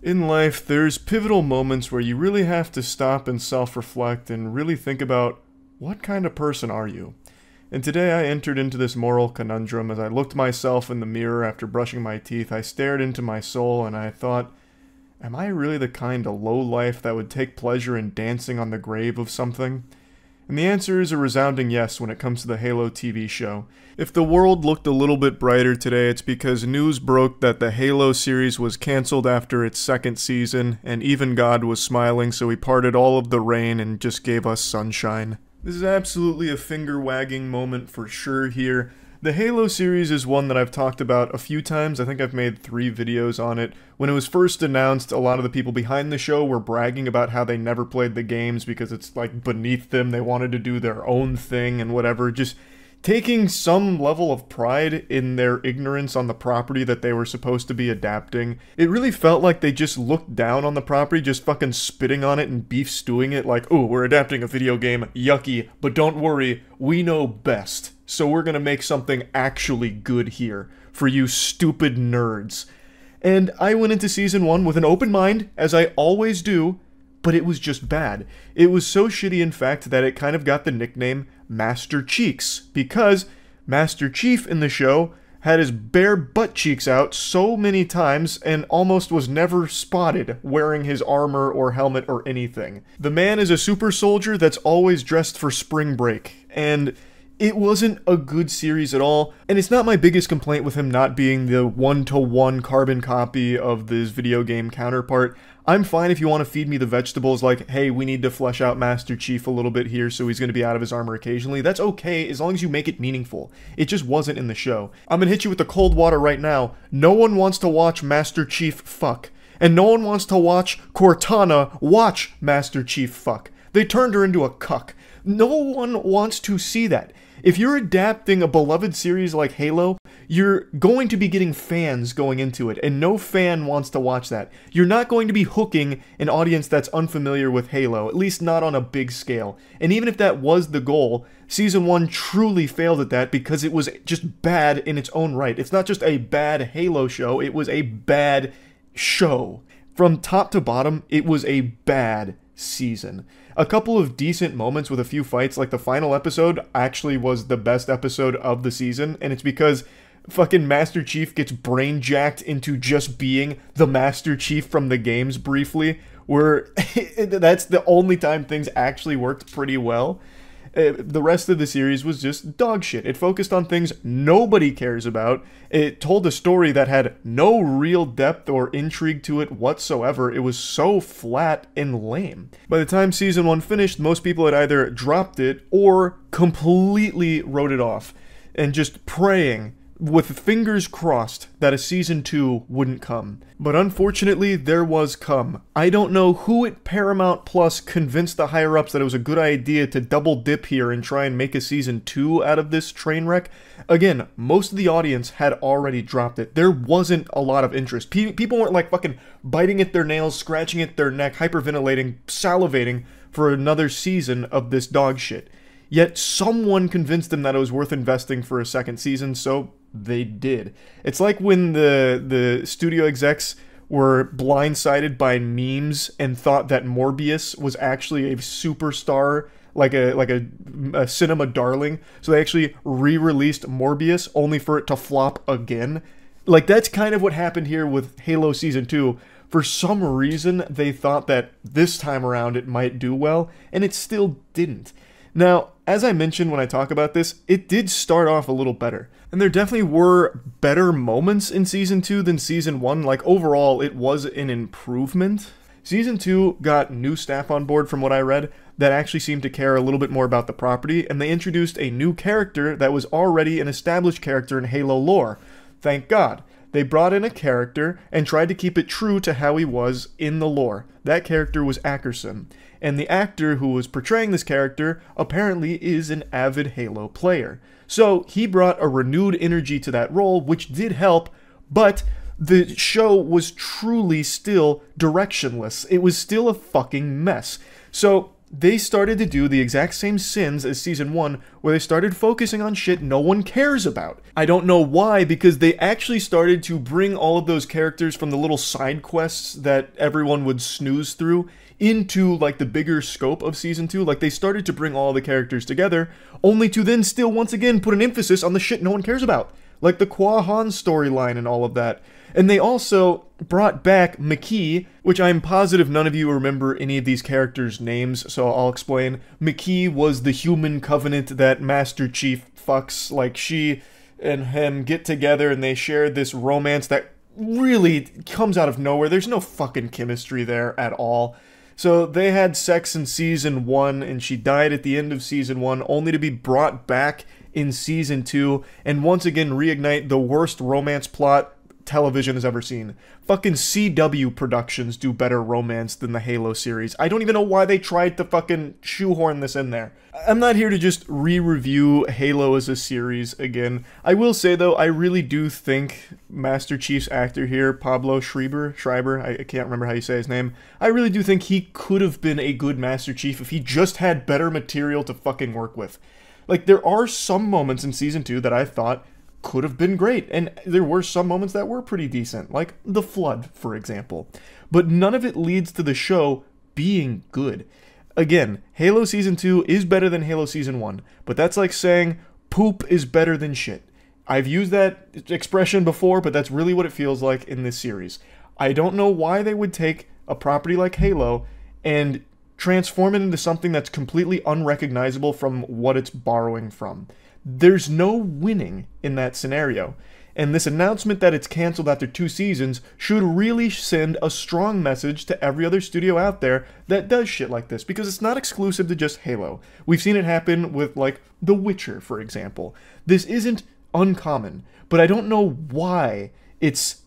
In life, there's pivotal moments where you really have to stop and self-reflect and really think about what kind of person are you? And today I entered into this moral conundrum as I looked myself in the mirror after brushing my teeth. I stared into my soul and I thought, am I really the kind of lowlife that would take pleasure in dancing on the grave of something? And the answer is a resounding yes when it comes to the Halo TV show. If the world looked a little bit brighter today, it's because news broke that the Halo series was cancelled after its second season, and even God was smiling, so he parted all of the rain and just gave us sunshine. This is absolutely a finger-wagging moment for sure here. The Halo series is one that I've talked about a few times. I think I've made 3 videos on it. When it was first announced, a lot of the people behind the show were bragging about how they never played the games because it's like beneath them. They wanted to do their own thing and whatever. Just taking some level of pride in their ignorance on the property that they were supposed to be adapting. It really felt like they just looked down on the property, just fucking spitting on it and beef stewing it like, oh, we're adapting a video game, yucky, but don't worry, we know best. So we're gonna make something actually good here for you stupid nerds. And I went into Season 1 with an open mind, as I always do, but it was just bad. It was so shitty, in fact, that it kind of got the nickname Master Cheeks, because Master Chief in the show had his bare butt cheeks out so many times and almost was never spotted wearing his armor or helmet or anything. The man is a super soldier that's always dressed for spring break, and it wasn't a good series at all, and it's not my biggest complaint with him not being the one-to-one carbon copy of this video game counterpart. I'm fine if you want to feed me the vegetables like, hey, we need to flesh out Master Chief a little bit here so he's going to be out of his armor occasionally. That's okay as long as you make it meaningful. It just wasn't in the show. I'm going to hit you with the cold water right now. No one wants to watch Master Chief fuck. And no one wants to watch Cortana watch Master Chief fuck. They turned her into a cuck. No one wants to see that. If you're adapting a beloved series like Halo, you're going to be getting fans going into it, and no fan wants to watch that. You're not going to be hooking an audience that's unfamiliar with Halo, at least not on a big scale. And even if that was the goal, Season 1 truly failed at that because it was just bad in its own right. It's not just a bad Halo show, it was a bad show. From top to bottom, it was a bad season. A couple of decent moments with a few fights, like the final episode actually was the best episode of the season, and it's because fucking Master Chief gets brain jacked into just being the Master Chief from the games briefly, where that's the only time things actually worked pretty well. The rest of the series was just dog shit. It focused on things nobody cares about. It told a story that had no real depth or intrigue to it whatsoever. It was so flat and lame. By the time Season 1 finished, most people had either dropped it or completely wrote it off, and just praying with fingers crossed that a Season 2 wouldn't come. But unfortunately, there was come. I don't know who at Paramount Plus convinced the higher-ups that it was a good idea to double dip here and try and make a Season 2 out of this train wreck. Again, most of the audience had already dropped it. There wasn't a lot of interest. People weren't like fucking biting at their nails, scratching at their neck, hyperventilating, salivating for another season of this dog shit. Yet someone convinced them that it was worth investing for a second season, so they did. It's like when the studio execs were blindsided by memes and thought that Morbius was actually a superstar, like a cinema darling. So they actually re-released Morbius only for it to flop again. Like, that's kind of what happened here with Halo Season 2. For some reason, they thought that this time around it might do well, and it still didn't. Now, as I mentioned when I talk about this, it did start off a little better. And there definitely were better moments in Season 2 than Season 1. Like, overall, it was an improvement. Season 2 got new staff on board, from what I read, that actually seemed to care a little bit more about the property, and they introduced a new character that was already an established character in Halo lore. Thank God. They brought in a character and tried to keep it true to how he was in the lore. That character was Ackerson, and the actor who was portraying this character apparently is an avid Halo player. So he brought a renewed energy to that role, which did help, but the show was truly still directionless. It was still a fucking mess. So they started to do the exact same sins as season 1, where they started focusing on shit no one cares about. I don't know why, because they actually started to bring all of those characters from the little side quests that everyone would snooze through into, like, the bigger scope of season 2. Like, they started to bring all the characters together, only to then still once again put an emphasis on the shit no one cares about. Like the Kwa Han storyline and all of that. And they also brought back McKee, which I'm positive none of you remember any of these characters' names, so I'll explain. McKee was the human covenant that Master Chief fucks. Like, she and him get together and they share this romance that really comes out of nowhere. There's no fucking chemistry there at all. So they had sex in season 1, and she died at the end of season 1, only to be brought back in season 2, and once again reignite the worst romance plot television has ever seen. Fucking CW Productions do better romance than the Halo series. I don't even know why they tried to fucking shoehorn this in there. I'm not here to just re-review Halo as a series again. I will say though, I really do think Master Chief's actor here, Pablo Schreiber, I can't remember how you say his name. I really do think he could have been a good Master Chief if he just had better material to fucking work with. Like, there are some moments in season 2 that I thought could have been great, and there were some moments that were pretty decent, like the flood, for example. But none of it leads to the show being good. Again, Halo Season 2 is better than Halo Season 1, but that's like saying poop is better than shit. I've used that expression before, but that's really what it feels like in this series. I don't know why they would take a property like Halo and transform it into something that's completely unrecognizable from what it's borrowing from. There's no winning in that scenario. And this announcement that it's canceled after 2 seasons should really send a strong message to every other studio out there that does shit like this, because it's not exclusive to just Halo. We've seen it happen with, like, The Witcher, for example. This isn't uncommon, but I don't know why it's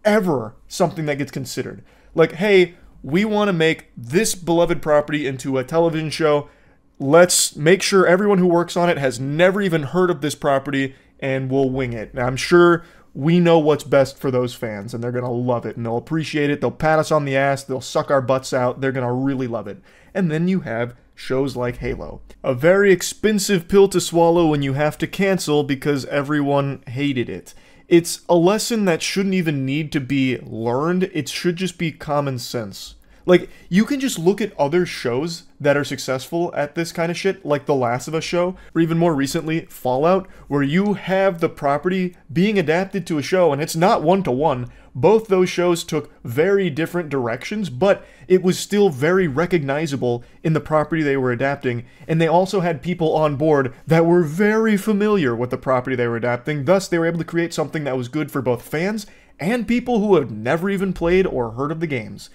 ever something that gets considered. Like, hey, we want to make this beloved property into a television show. Let's make sure everyone who works on it has never even heard of this property, and we'll wing it. Now, I'm sure we know what's best for those fans, and they're going to love it, and they'll appreciate it. They'll pat us on the ass. They'll suck our butts out. They're going to really love it. And then you have shows like Halo. A very expensive pill to swallow when you have to cancel because everyone hated it. It's a lesson that shouldn't even need to be learned. It should just be common sense. Like, you can just look at other shows that are successful at this kind of shit, like The Last of Us show, or even more recently, Fallout, where you have the property being adapted to a show, and it's not one-to-one. Both those shows took very different directions, but it was still very recognizable in the property they were adapting, and they also had people on board that were very familiar with the property they were adapting. Thus, they were able to create something that was good for both fans and people who have never even played or heard of the games.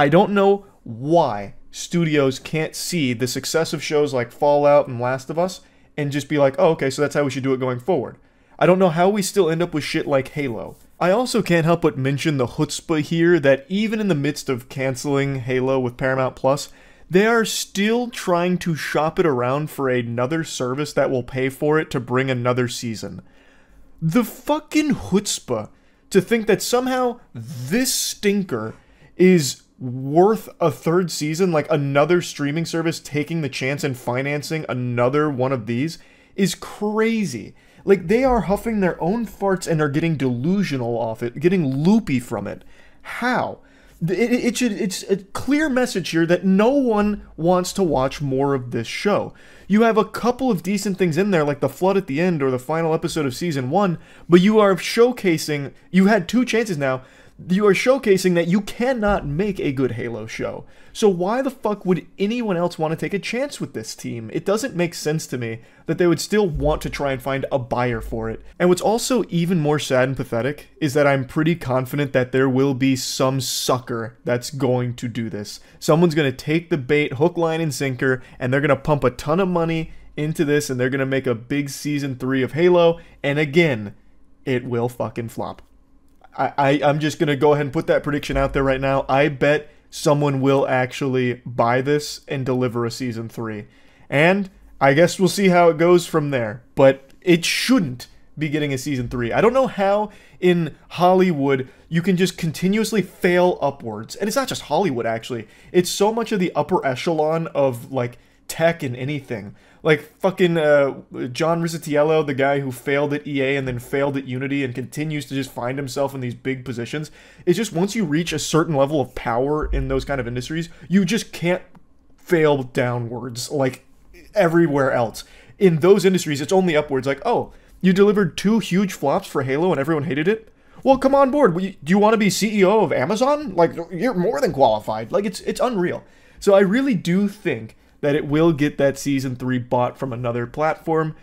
I don't know why studios can't see the success of shows like Fallout and Last of Us and just be like, oh, okay, so that's how we should do it going forward. I don't know how we still end up with shit like Halo. I also can't help but mention the chutzpah here that even in the midst of canceling Halo with Paramount Plus, they are still trying to shop it around for another service that will pay for it to bring another season. The fucking chutzpah to think that somehow this stinker is worth a 3rd season, like another streaming service taking the chance and financing another one of these, is crazy. Like, they are huffing their own farts and are getting delusional off it, getting loopy from it. How? It's a clear message here that no one wants to watch more of this show. You have a couple of decent things in there, like the flood at the end or the final episode of season 1, but you are showcasing, you had 2 chances now. You are showcasing that you cannot make a good Halo show. So why the fuck would anyone else want to take a chance with this team? It doesn't make sense to me that they would still want to try and find a buyer for it. And what's also even more sad and pathetic is that I'm pretty confident that there will be some sucker that's going to do this. Someone's going to take the bait, hook, line, and sinker, and they're going to pump a ton of money into this, and they're going to make a big season 3 of Halo, and again, it will fucking flop. I'm just going to go ahead and put that prediction out there right now. I bet someone will actually buy this and deliver a season 3. And I guess we'll see how it goes from there. But it shouldn't be getting a season 3. I don't know how in Hollywood you can just continuously fail upwards. And it's not just Hollywood, actually. It's so much of the upper echelon of, like, tech and anything. Like, fucking John Rizzitiello, the guy who failed at EA and then failed at Unity and continues to just find himself in these big positions. It's just once you reach a certain level of power in those kind of industries, you just can't fail downwards like everywhere else. In those industries, it's only upwards. Like, oh, you delivered 2 huge flops for Halo and everyone hated it? Well, come on board. Do you want to be CEO of Amazon? Like, you're more than qualified. Like, it's unreal. So I really do think that it will get that Season 3 bought from another platform.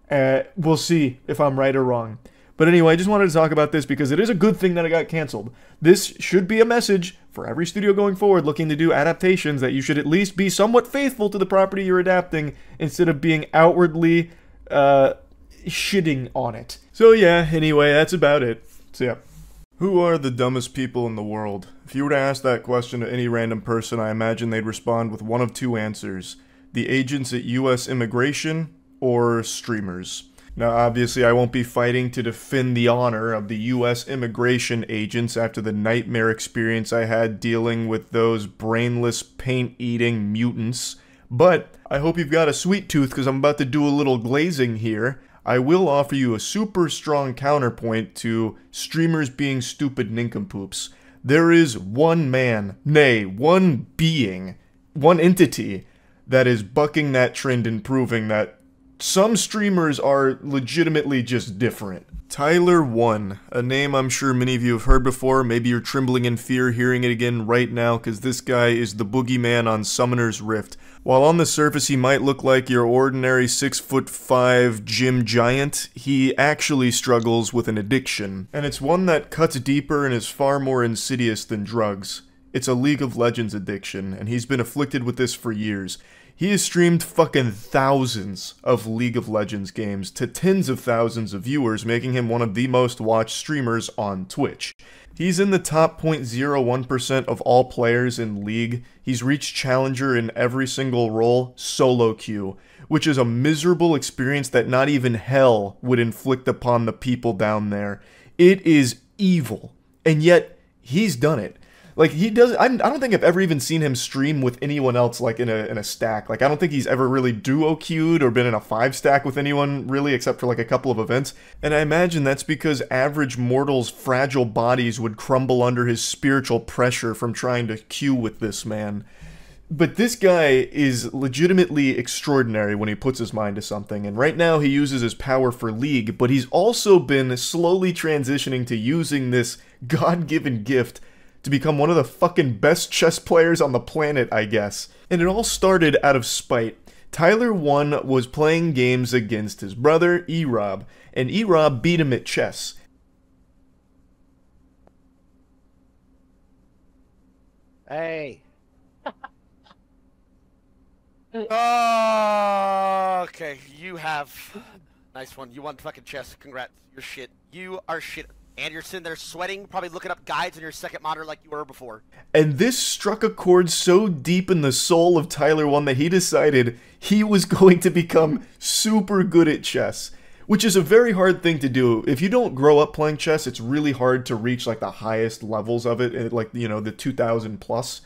We'll see if I'm right or wrong. But anyway, I just wanted to talk about this because it is a good thing that it got canceled. This should be a message for every studio going forward looking to do adaptations that you should at least be somewhat faithful to the property you're adapting instead of being outwardly shitting on it. So yeah, anyway, that's about it. So yeah. Who are the dumbest people in the world? If you were to ask that question to any random person, I imagine they'd respond with one of 2 answers. The agents at US Immigration or streamers. Now obviously I won't be fighting to defend the honor of the US immigration agents after the nightmare experience I had dealing with those brainless paint-eating mutants, but I hope you've got a sweet tooth because I'm about to do a little glazing here. I will offer you a super strong counterpoint to streamers being stupid nincompoops. There is one man, nay, one being, one entity that is bucking that trend and proving that some streamers are legitimately just different. Tyler1, a name I'm sure many of you have heard before. Maybe you're trembling in fear hearing it again right now because this guy is the boogeyman on Summoner's Rift. While on the surface he might look like your ordinary 6'5" gym giant, he actually struggles with an addiction. And it's one that cuts deeper and is far more insidious than drugs. It's a League of Legends addiction, and he's been afflicted with this for years. He has streamed fucking thousands of League of Legends games to tens of thousands of viewers, making him one of the most watched streamers on Twitch. He's in the top 0.01% of all players in League. He's reached Challenger in every single role, solo queue, which is a miserable experience that not even hell would inflict upon the people down there. It is evil, and yet he's done it. Like, he does, I don't think I've ever even seen him stream with anyone else, like, in a stack. Like, I don't think he's ever really duo queued or been in a 5-stack with anyone, really, except for, like, a couple of events. And I imagine that's because average mortals' fragile bodies would crumble under his spiritual pressure from trying to queue with this man. But this guy is legitimately extraordinary when he puts his mind to something, and right now he uses his power for League, but he's also been slowly transitioning to using this God-given gift to become one of the fucking best chess players on the planet, I guess. And it all started out of spite. Tyler1 was playing games against his brother, E-Rob, and E-Rob beat him at chess. Hey. Oh, okay, you have... Nice one. You won fucking chess. Congrats. You're shit. You are shit. And you're sitting there sweating, probably looking up guides on your second monitor like you were before. And this struck a chord so deep in the soul of Tyler1 that he decided he was going to become super good at chess. Which is a very hard thing to do. If you don't grow up playing chess, it's really hard to reach like the highest levels of it, like, you know, the 2000 plus.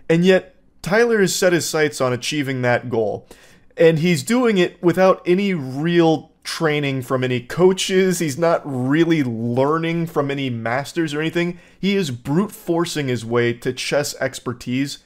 And yet, Tyler has set his sights on achieving that goal. And he's doing it without any real training from any coaches. He's not really learning from any masters or anything. He is brute forcing his way to chess expertise,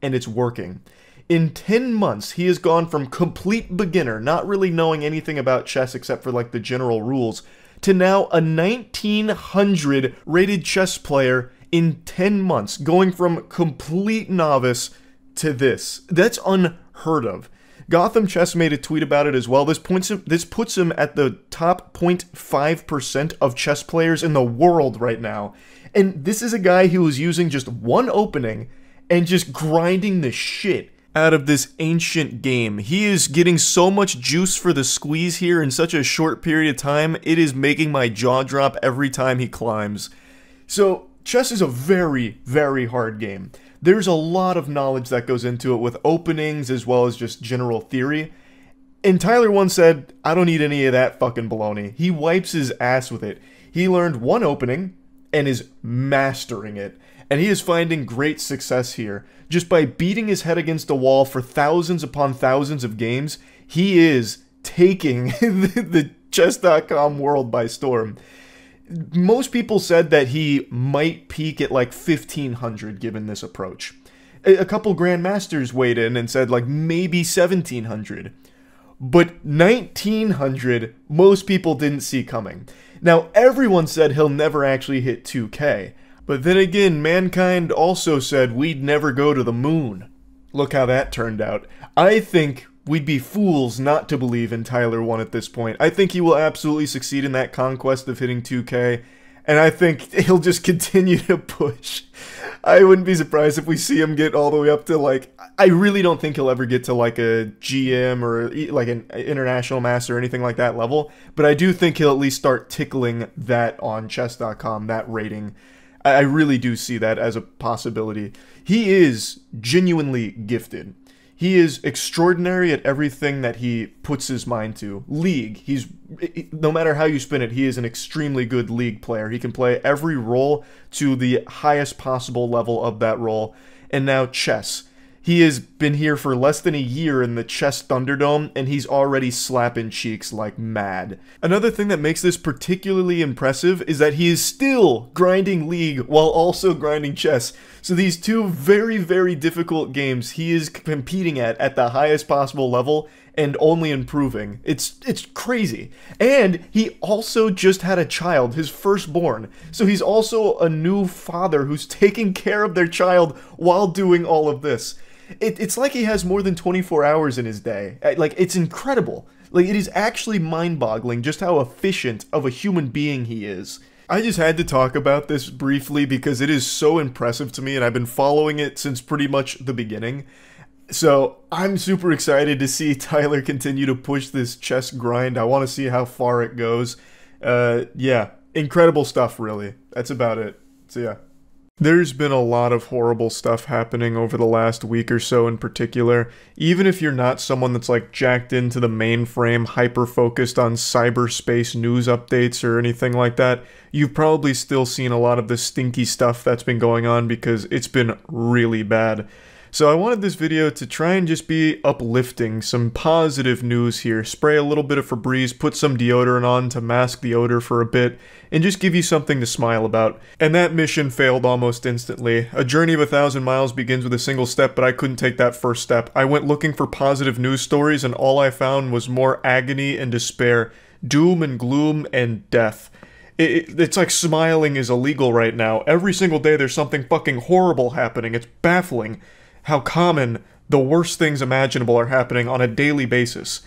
and it's working. In 10 months, he has gone from complete beginner, not really knowing anything about chess except for like the general rules, to now a 1900 rated chess player in 10 months, going from complete novice to this. That's unheard of. Gotham Chess made a tweet about it as well. This puts him at the top 0.5% of chess players in the world right now. And this is a guy who was using just one opening and just grinding the shit out of this ancient game. He is getting so much juice for the squeeze here in such a short period of time, it is making my jaw drop every time he climbs. So, chess is a very, very hard game. There's a lot of knowledge that goes into it with openings as well as just general theory. And Tyler once said, I don't need any of that fucking baloney. He wipes his ass with it. He learned one opening and is mastering it. And he is finding great success here. Just by beating his head against a wall for thousands upon thousands of games, he is taking the chess.com world by storm. Most people said that he might peak at like 1,500 given this approach. A couple grandmasters weighed in and said like maybe 1,700. But 1,900, most people didn't see coming. Now, everyone said he'll never actually hit 2K. But then again, mankind also said we'd never go to the moon. Look how that turned out. I think we'd be fools not to believe in Tyler 1 at this point. I think he will absolutely succeed in that conquest of hitting 2K. And I think he'll just continue to push. I wouldn't be surprised if we see him get all the way up to like... I really don't think he'll ever get to like a GM or like an international master or anything like that level. But I do think he'll at least start tickling that on chess.com, that rating. I really do see that as a possibility. He is genuinely gifted. He is extraordinary at everything that he puts his mind to. League, no matter how you spin it, he is an extremely good League player. He can play every role to the highest possible level of that role. And now chess. He has been here for less than a year in the Chess Thunderdome, and he's already slapping cheeks like mad. Another thing that makes this particularly impressive is that he is still grinding League while also grinding chess. So these two very, very difficult games he is competing at the highest possible level and only improving. It's crazy. And he also just had a child, his firstborn. So he's also a new father who's taking care of their child while doing all of this. It's like he has more than 24 hours in his day. Like, it's incredible. Like, it is actually mind-boggling just how efficient of a human being he is. I just had to talk about this briefly because it is so impressive to me, and I've been following it since pretty much the beginning. So, I'm super excited to see Tyler continue to push this chess grind. I want to see how far it goes. Yeah, incredible stuff, really. That's about it. So, yeah. There's been a lot of horrible stuff happening over the last week or so in particular. Even if you're not someone that's like jacked into the mainframe, hyper-focused on cyberspace news updates or anything like that, you've probably still seen a lot of the stinky stuff that's been going on because it's been really bad. So I wanted this video to try and just be uplifting, some positive news here, spray a little bit of Febreze, put some deodorant on to mask the odor for a bit, and just give you something to smile about. And that mission failed almost instantly. A journey of 1,000 miles begins with a single step, but I couldn't take that first step. I went looking for positive news stories, and all I found was more agony and despair, doom and gloom and death. It's like smiling is illegal right now. Every single day there's something fucking horrible happening. It's baffling how common the worst things imaginable are happening on a daily basis.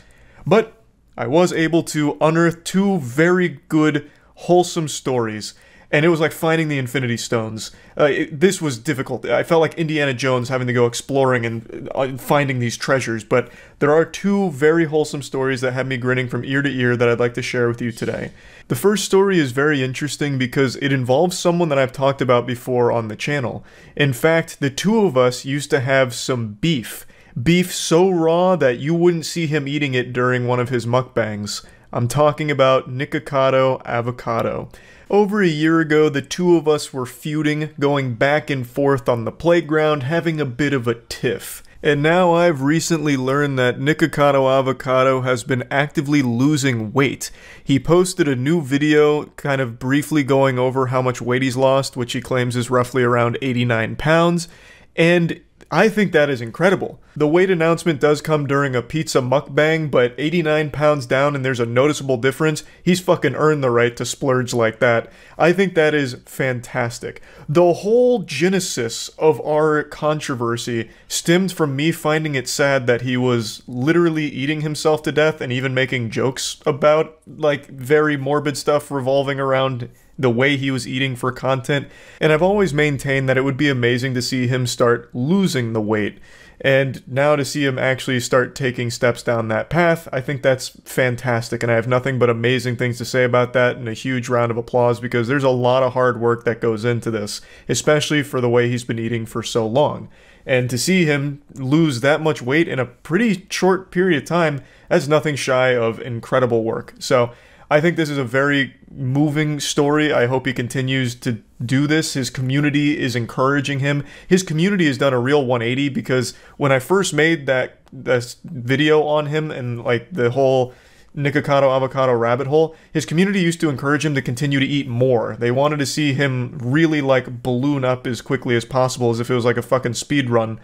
But I was able to unearth two very good, wholesome stories, and it was like finding the Infinity Stones. This was difficult. I felt like Indiana Jones having to go exploring and finding these treasures, but there are two very wholesome stories that have me grinning from ear to ear that I'd like to share with you today. The first story is very interesting because it involves someone that I've talked about before on the channel. In fact, the two of us used to have some beef. Beef so raw that you wouldn't see him eating it during one of his mukbangs. I'm talking about Nikocado Avocado. Over a year ago, the two of us were feuding, going back and forth on the playground, having a bit of a tiff. And now I've recently learned that Nikocado Avocado has been actively losing weight. He posted a new video kind of briefly going over how much weight he's lost, which he claims is roughly around 89 pounds, and I think that is incredible. The weight announcement does come during a pizza mukbang, but 89 pounds down and there's a noticeable difference, he's fucking earned the right to splurge like that. I think that is fantastic. The whole genesis of our controversy stemmed from me finding it sad that he was literally eating himself to death and even making jokes about, like, very morbid stuff revolving around the way he was eating for content, and I've always maintained that it would be amazing to see him start losing the weight. And now to see him actually start taking steps down that path, I think that's fantastic, and I have nothing but amazing things to say about that, and a huge round of applause, because there's a lot of hard work that goes into this, especially for the way he's been eating for so long. And to see him lose that much weight in a pretty short period of time, that's nothing shy of incredible work. So I think this is a very moving story. I hope he continues to do this. His community is encouraging him. His community has done a real 180, because when I first made that video on him and like the whole Nikocado avocado rabbit hole, his community used to encourage him to continue to eat more. They wanted to see him really like balloon up as quickly as possible, as if it was like a fucking speed run.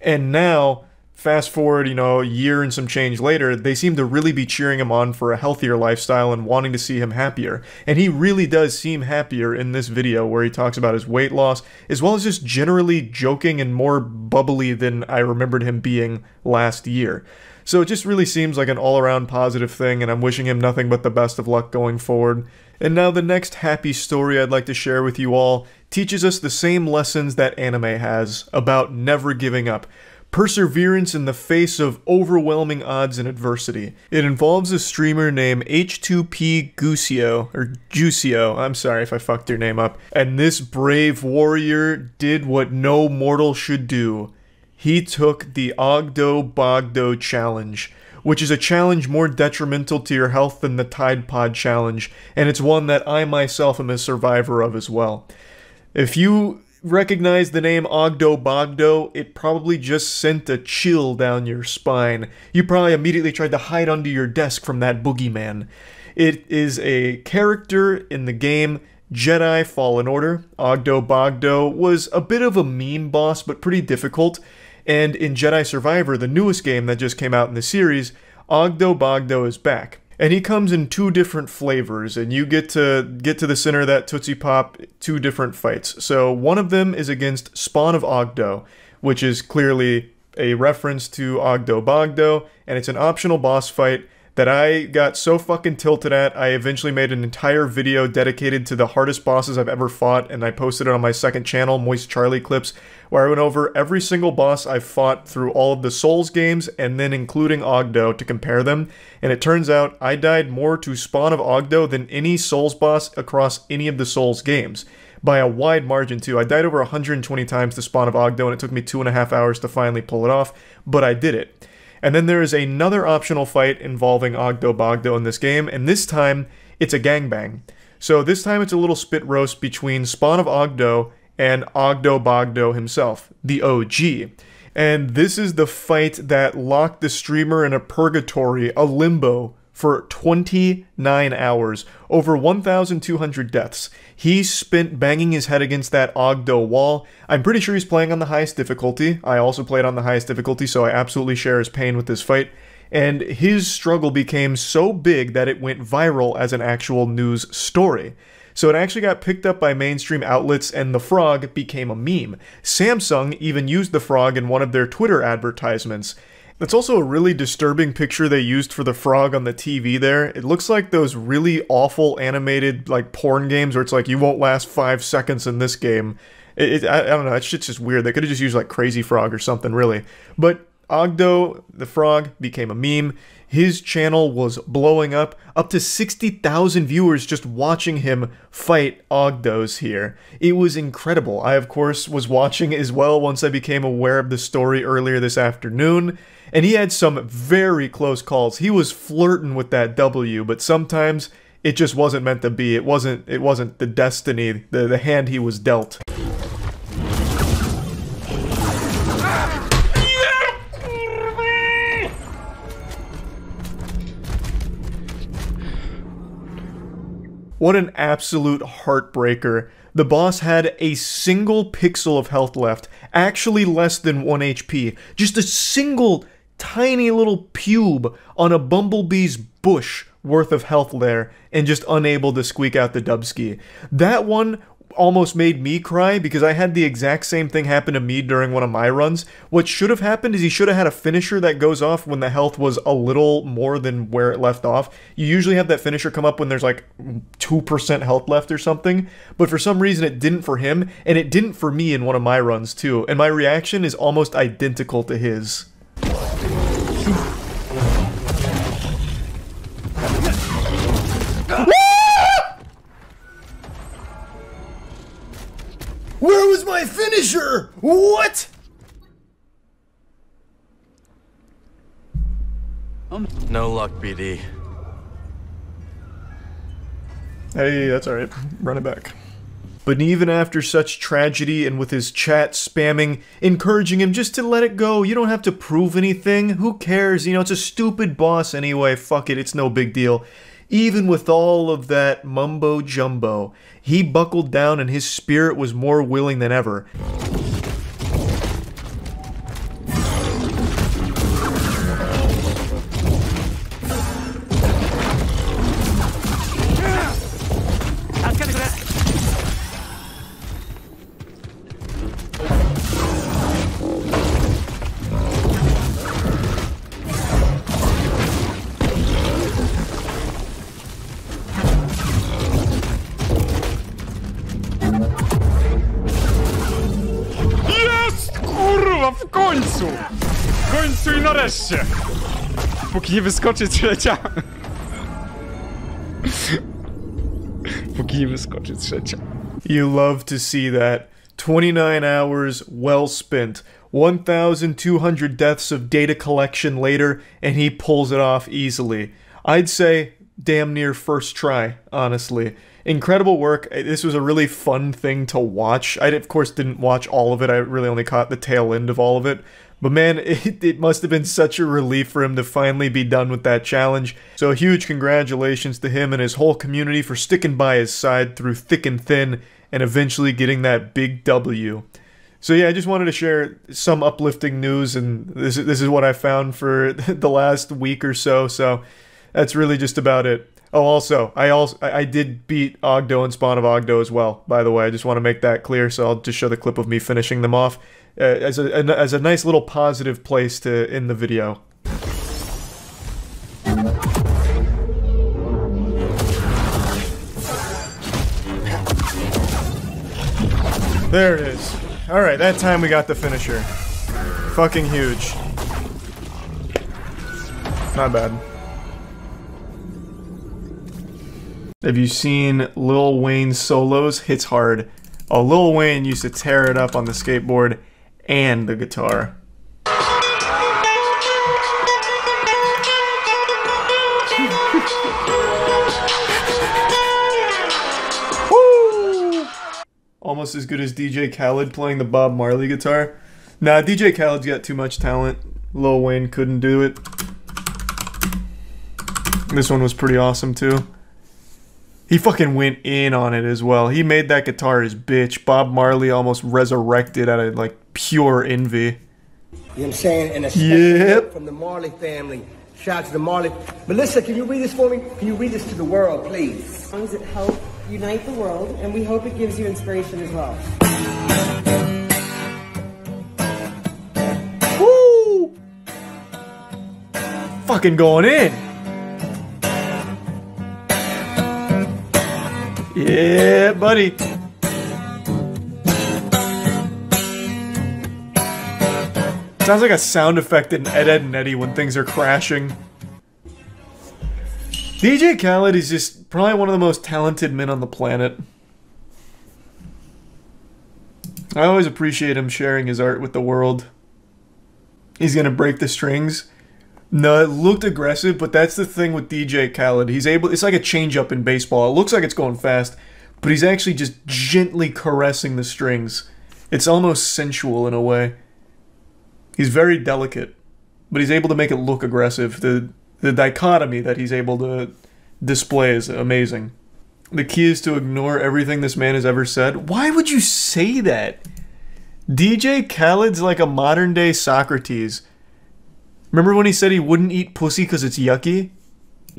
And now, fast forward, you know, a year and some change later, they seem to really be cheering him on for a healthier lifestyle and wanting to see him happier. And he really does seem happier in this video, where he talks about his weight loss, as well as just generally joking and more bubbly than I remembered him being last year. So it just really seems like an all-around positive thing, and I'm wishing him nothing but the best of luck going forward. And now the next happy story I'd like to share with you all teaches us the same lessons that anime has about never giving up. Perseverance in the face of overwhelming odds and adversity. It involves a streamer named H2P Gucio, or Juicio, I'm sorry if I fucked your name up. And this brave warrior did what no mortal should do. He took the Ogdo Bogdo challenge, which is a challenge more detrimental to your health than the Tide Pod challenge, and it's one that I myself am a survivor of as well. If you recognize the name Ogdo Bogdo, it probably just sent a chill down your spine. You probably immediately tried to hide under your desk from that boogeyman. It is a character in the game Jedi Fallen Order. Ogdo Bogdo was a bit of a meme boss, but pretty difficult. And in Jedi Survivor, the newest game that just came out in the series, Ogdo Bogdo is back. And he comes in two different flavors, and you get to the center of that Tootsie Pop, two different fights. So one of them is against Spawn of Ogdo, which is clearly a reference to Ogdo Bogdo, and it's an optional boss fight that I got so fucking tilted at, I eventually made an entire video dedicated to the hardest bosses I've ever fought, and I posted it on my second channel, Moist Charlie Clips, where I went over every single boss I've fought through all of the Souls games, and then including Ogdo to compare them. And it turns out I died more to Spawn of Ogdo than any Souls boss across any of the Souls games. By a wide margin too. I died over 120 times to Spawn of Ogdo, and it took me 2.5 hours to finally pull it off, but I did it. And then there is another optional fight involving Ogdo Bogdo in this game, and this time it's a gangbang. So this time it's a little spit roast between Spawn of Ogdo and Ogdo Bogdo himself, the OG. And this is the fight that locked the streamer in a purgatory, a limbo, for 29 hours, over 1,200 deaths. He spent banging his head against that Ogdo wall. I'm pretty sure he's playing on the highest difficulty. I also played on the highest difficulty, so I absolutely share his pain with this fight. And his struggle became so big that it went viral as an actual news story. So it actually got picked up by mainstream outlets, and the frog became a meme. Samsung even used the frog in one of their Twitter advertisements. That's also a really disturbing picture they used for the frog on the TV there. It looks like those really awful animated like porn games where it's like you won't last 5 seconds in this game. I don't know, that shit's just weird. They could have just used like Crazy Frog or something really. But Ogdo, the frog, became a meme. His channel was blowing up to 60,000 viewers just watching him fight Ogdos here. It was incredible. I, of course, was watching as well once I became aware of the story earlier this afternoon. And he had some very close calls. He was flirting with that W, but sometimes it just wasn't meant to be. It wasn't the destiny, the hand he was dealt. What an absolute heartbreaker. The boss had a single pixel of health left, actually less than 1 HP. Just a single tiny little pube on a bumblebee's bush worth of health there, and just unable to squeak out the dubski. That one, almost made me cry because I had the exact same thing happen to me during one of my runs. What should have happened is he should have had a finisher that goes off when the health was a little more than where it left off. You usually have that finisher come up when there's like 2% health left or something, but for some reason it didn't for him, and it didn't for me in one of my runs too, and my reaction is almost identical to his. Where was my finisher? What? No luck, BD. Hey, that's alright. Run it back. But even after such tragedy and with his chat spamming, encouraging him just to let it go, you don't have to prove anything, who cares, you know, it's a stupid boss anyway, fuck it, it's no big deal. Even with all of that mumbo-jumbo, he buckled down and his spirit was more willing than ever. W końcu i nareszcie! Póki nie wyskoczy trzecia. Póki nie wyskoczy trzecia. You love to see that. 29 hours well spent. 1,200 deaths of data collection later, and he pulls it off easily. I'd say damn near first try, honestly. Incredible work. This was a really fun thing to watch. I, of course, didn't watch all of it. I really only caught the tail end of all of it. But man, it must have been such a relief for him to finally be done with that challenge. So huge congratulations to him and his whole community for sticking by his side through thick and thin and eventually getting that big W. So yeah, I just wanted to share some uplifting news, and this is what I found for the last week or so. So that's really just about it. Oh, also, I did beat Ogdo and Spawn of Ogdo as well, by the way. I just want to make that clear, so I'll just show the clip of me finishing them off as a nice little positive place to end the video. There it is. Alright, that time we got the finisher. Fucking huge. Not bad. Have you seen Lil Wayne's solos? Hits hard. Oh, Lil Wayne used to tear it up on the skateboard and the guitar. Woo! Almost as good as DJ Khaled playing the Bob Marley guitar. Nah, DJ Khaled's got too much talent. Lil Wayne couldn't do it. This one was pretty awesome too. He fucking went in on it as well. He made that guitar his bitch. Bob Marley almost resurrected out of, like, pure envy. You know what I'm saying? And a special from the Marley family. Shout out to the Marley. Melissa, can you read this for me? Can you read this to the world, please? Songs that help unite the world, and we hope it gives you inspiration as well. Woo! Fucking going in. Yeah, buddy. Sounds like a sound effect in Ed, Edd n Eddy when things are crashing. DJ Khaled is just probably one of the most talented men on the planet. I always appreciate him sharing his art with the world. He's gonna break the strings. No, it looked aggressive, but that's the thing with DJ Khaled. He's able, it's like a change-up in baseball. It looks like it's going fast, but he's actually just gently caressing the strings. It's almost sensual in a way. He's very delicate, but he's able to make it look aggressive. The dichotomy that he's able to display is amazing. The key is to ignore everything this man has ever said. Why would you say that? DJ Khaled's like a modern-day Socrates. Remember when he said he wouldn't eat pussy because it's yucky?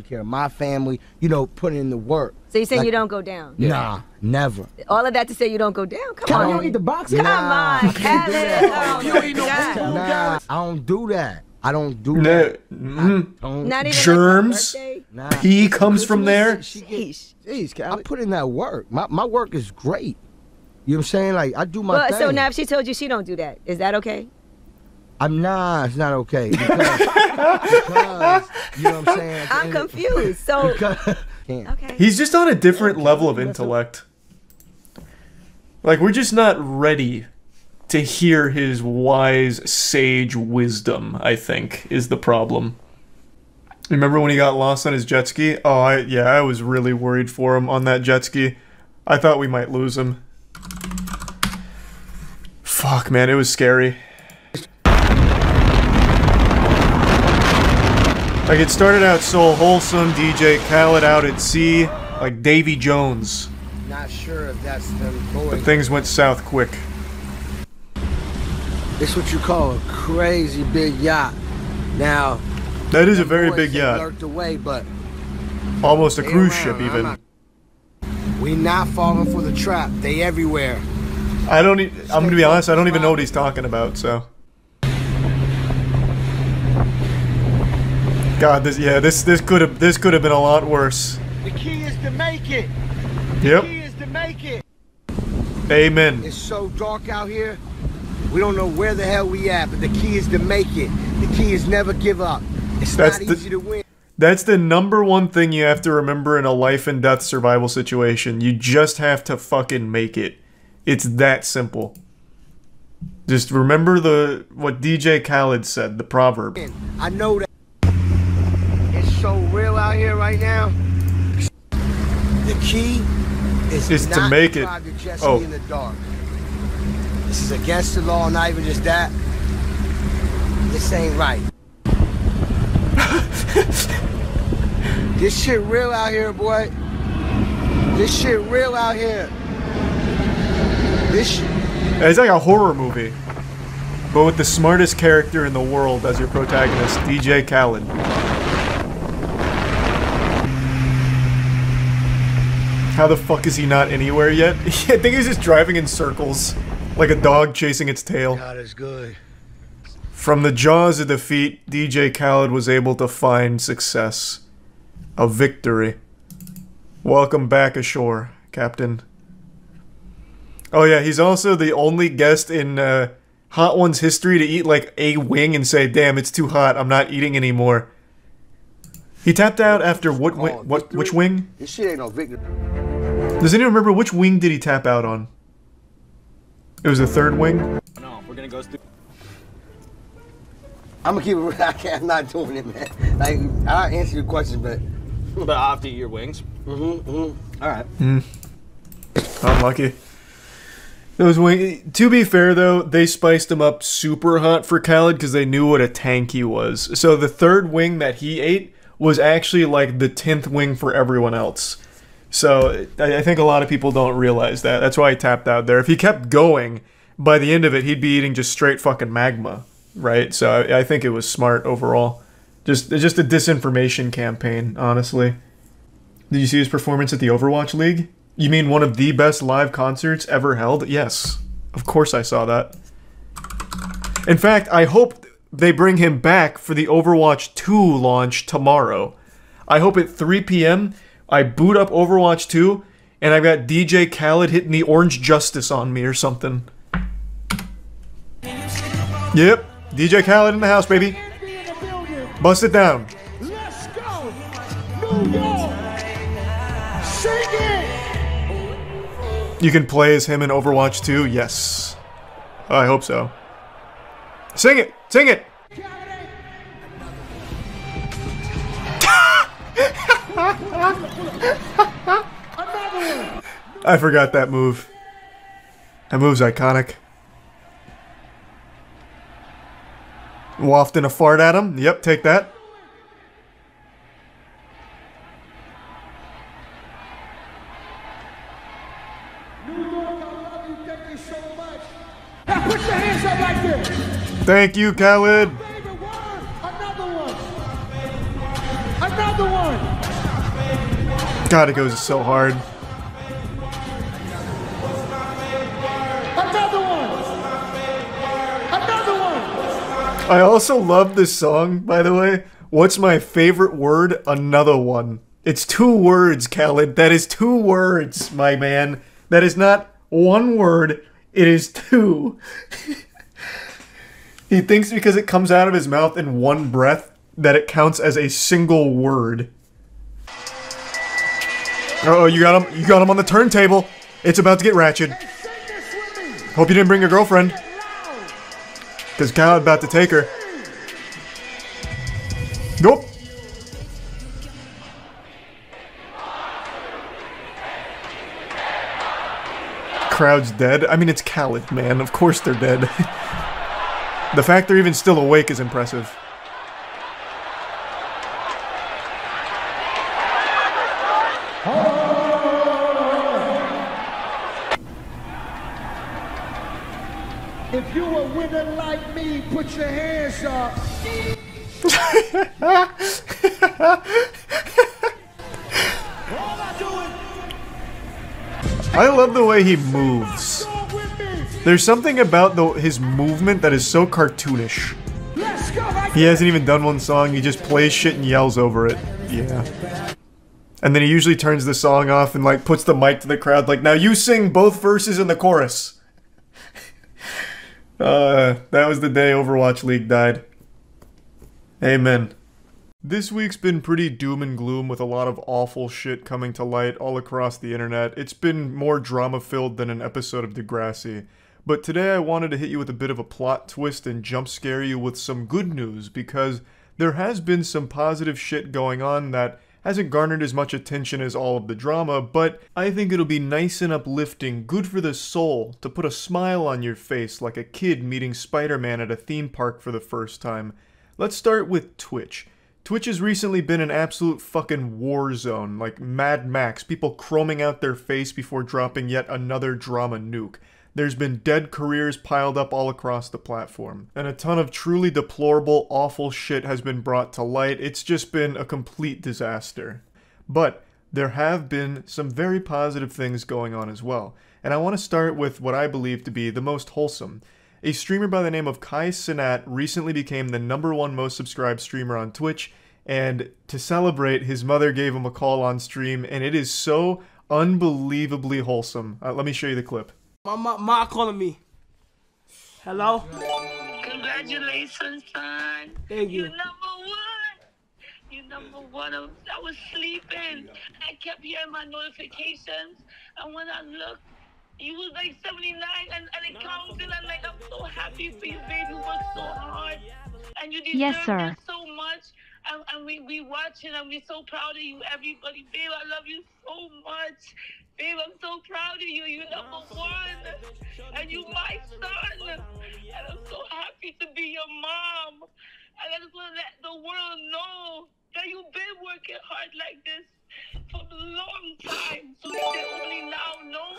care of my family, you know, putting in the work. So you're saying Like, you don't go down? Nah, never. All of that to say you don't go down? Come on. You don't eat the boxing? Come on, Khaled. Oh, You ain't no nah, I don't do that. I don't do that. Not even germs. like Pee comes from there. Sheesh. Jeez, I put in that work. My work is great. You know what I'm saying? Like, I do my thing. So now if she told you she don't do that, is that okay? Nah, it's not okay. Because, you know what I'm saying? I'm confused. So, okay. He's just on a different level of intellect. Like, we're just not ready to hear his wise, sage wisdom, I think, is the problem. Remember when he got lost on his jet ski? Oh, I was really worried for him on that jet ski. I thought we might lose him. Fuck, man, it was scary. Like, it started out so wholesome, DJ Khaled out at sea, like Davy Jones. Not sure if that's them boys. But things went south quick. It's what you call a crazy big yacht. Now, that is a very big yacht. Lurked away, but almost a cruise ship, even. We not falling for the trap. They everywhere. I'm gonna be honest. I don't even know what he's talking about. So. God, this could have been a lot worse. The key is to make it. Yep. The key is to make it. Amen. It's so dark out here. We don't know where the hell we at, but the key is to make it. The key is never give up. It's not easy to win. That's the #1 thing you have to remember in a life and death survival situation. You just have to fucking make it. It's that simple. Just remember what DJ Khaled said, the proverb. I know that it's so real out here right now. The key is to make it. Oh. In the dark. This is against the law, not even just that. This ain't right. This shit real out here, boy. This shit real out here. This shit. It's like a horror movie, but with the smartest character in the world as your protagonist, DJ Khaled. How the fuck is he not anywhere yet? I think he's just driving in circles, like a dog chasing its tail. God is good. From the jaws of defeat, DJ Khaled was able to find success. A victory. Welcome back ashore, Captain. Oh yeah, he's also the only guest in Hot One's history to eat like a wing and say, "Damn, it's too hot, I'm not eating anymore." He tapped out after which wing? This shit ain't no victory. Does anyone remember which wing did he tap out on? It was the third wing? No, we're gonna go through. I'm gonna keep it. I'm not doing it, man. Like, I'll answer your question, but I'll have to eat your wings. All right. Unlucky. Those wings. To be fair, though, they spiced them up super hot for Khaled because they knew what a tank he was. So the third wing that he ate was actually like the 10th wing for everyone else. So I think a lot of people don't realize that. That's why he tapped out there. If he kept going, by the end of it, he'd be eating just straight fucking magma, right? So I think it was smart overall. Just a disinformation campaign, honestly. Did you see his performance at the Overwatch League? You mean one of the best live concerts ever held? Yes. Of course I saw that. In fact, I hope they bring him back for the Overwatch 2 launch tomorrow. I hope at 3 p.m. I boot up Overwatch 2 and I've got DJ Khaled hitting the Orange Justice on me or something. Yep. DJ Khaled in the house, baby. Bust it down. Let's go, New York. Sing it. You can play as him in Overwatch 2? Yes. I hope so. Sing it! Sing it! I forgot that move. That move's iconic. Wafting a fart at him? Yep, take that. Now put your hands up like this. Thank you, Khaled. Another one. Another one. God, it goes so hard. Another one. Another one. I also love this song, by the way. What's my favorite word? Another one. It's 2 words, Khaled. That is 2 words, my man. That is not 1 word. It is 2. He thinks because it comes out of his mouth in 1 breath that it counts as a single word. Uh-oh, you got him. You got him on the turntable. It's about to get ratchet. Hope you didn't bring your girlfriend. Because Khaled about to take her. Nope. Crowd's dead. I mean, it's Khaled, man. Of course they're dead. The fact they're even still awake is impressive. If you a winner like me, put your hands up. I love the way he moves. There's something about his movement that is so cartoonish. He hasn't even done 1 song, he just plays shit and yells over it. Yeah. And then he usually turns the song off and like puts the mic to the crowd like, now you sing both verses in the chorus. That was the day Overwatch League died. Amen. This week's been pretty doom and gloom with a lot of awful shit coming to light all across the internet. It's been more drama-filled than an episode of Degrassi. But today I wanted to hit you with a bit of a plot twist and jump scare you with some good news, because there has been some positive shit going on that hasn't garnered as much attention as all of the drama, but I think it'll be nice and uplifting, good for the soul, to put a smile on your face like a kid meeting Spider-Man at a theme park for the first time. Let's start with Twitch. Twitch has recently been an absolute fucking war zone, like Mad Max, people chroming out their face before dropping yet another drama nuke. There's been dead careers piled up all across the platform, and a ton of truly deplorable, awful shit has been brought to light. It's just been a complete disaster. But there have been some very positive things going on as well, and I want to start with what I believe to be the most wholesome. A streamer by the name of Kai Cenat recently became the #1 most subscribed streamer on Twitch, and to celebrate, his mother gave him a call on stream, and it is so unbelievably wholesome. Let me show you the clip. My mom calling me. Hello? Congratulations, son. Thank you. You're #1. You're #1. I was sleeping. I kept hearing my notifications. And when I looked, you was like 79 and it counted. And like, I'm so happy for you, baby. You worked so hard. And you deserve it so much. And we watching and we're so proud of you, everybody. Babe, I love you so much. Babe, I'm so proud of you. You're #1. And you my son. And I'm so happy to be your mom. And I just want to let the world know that you've been working hard like this for a long time. So they only now know.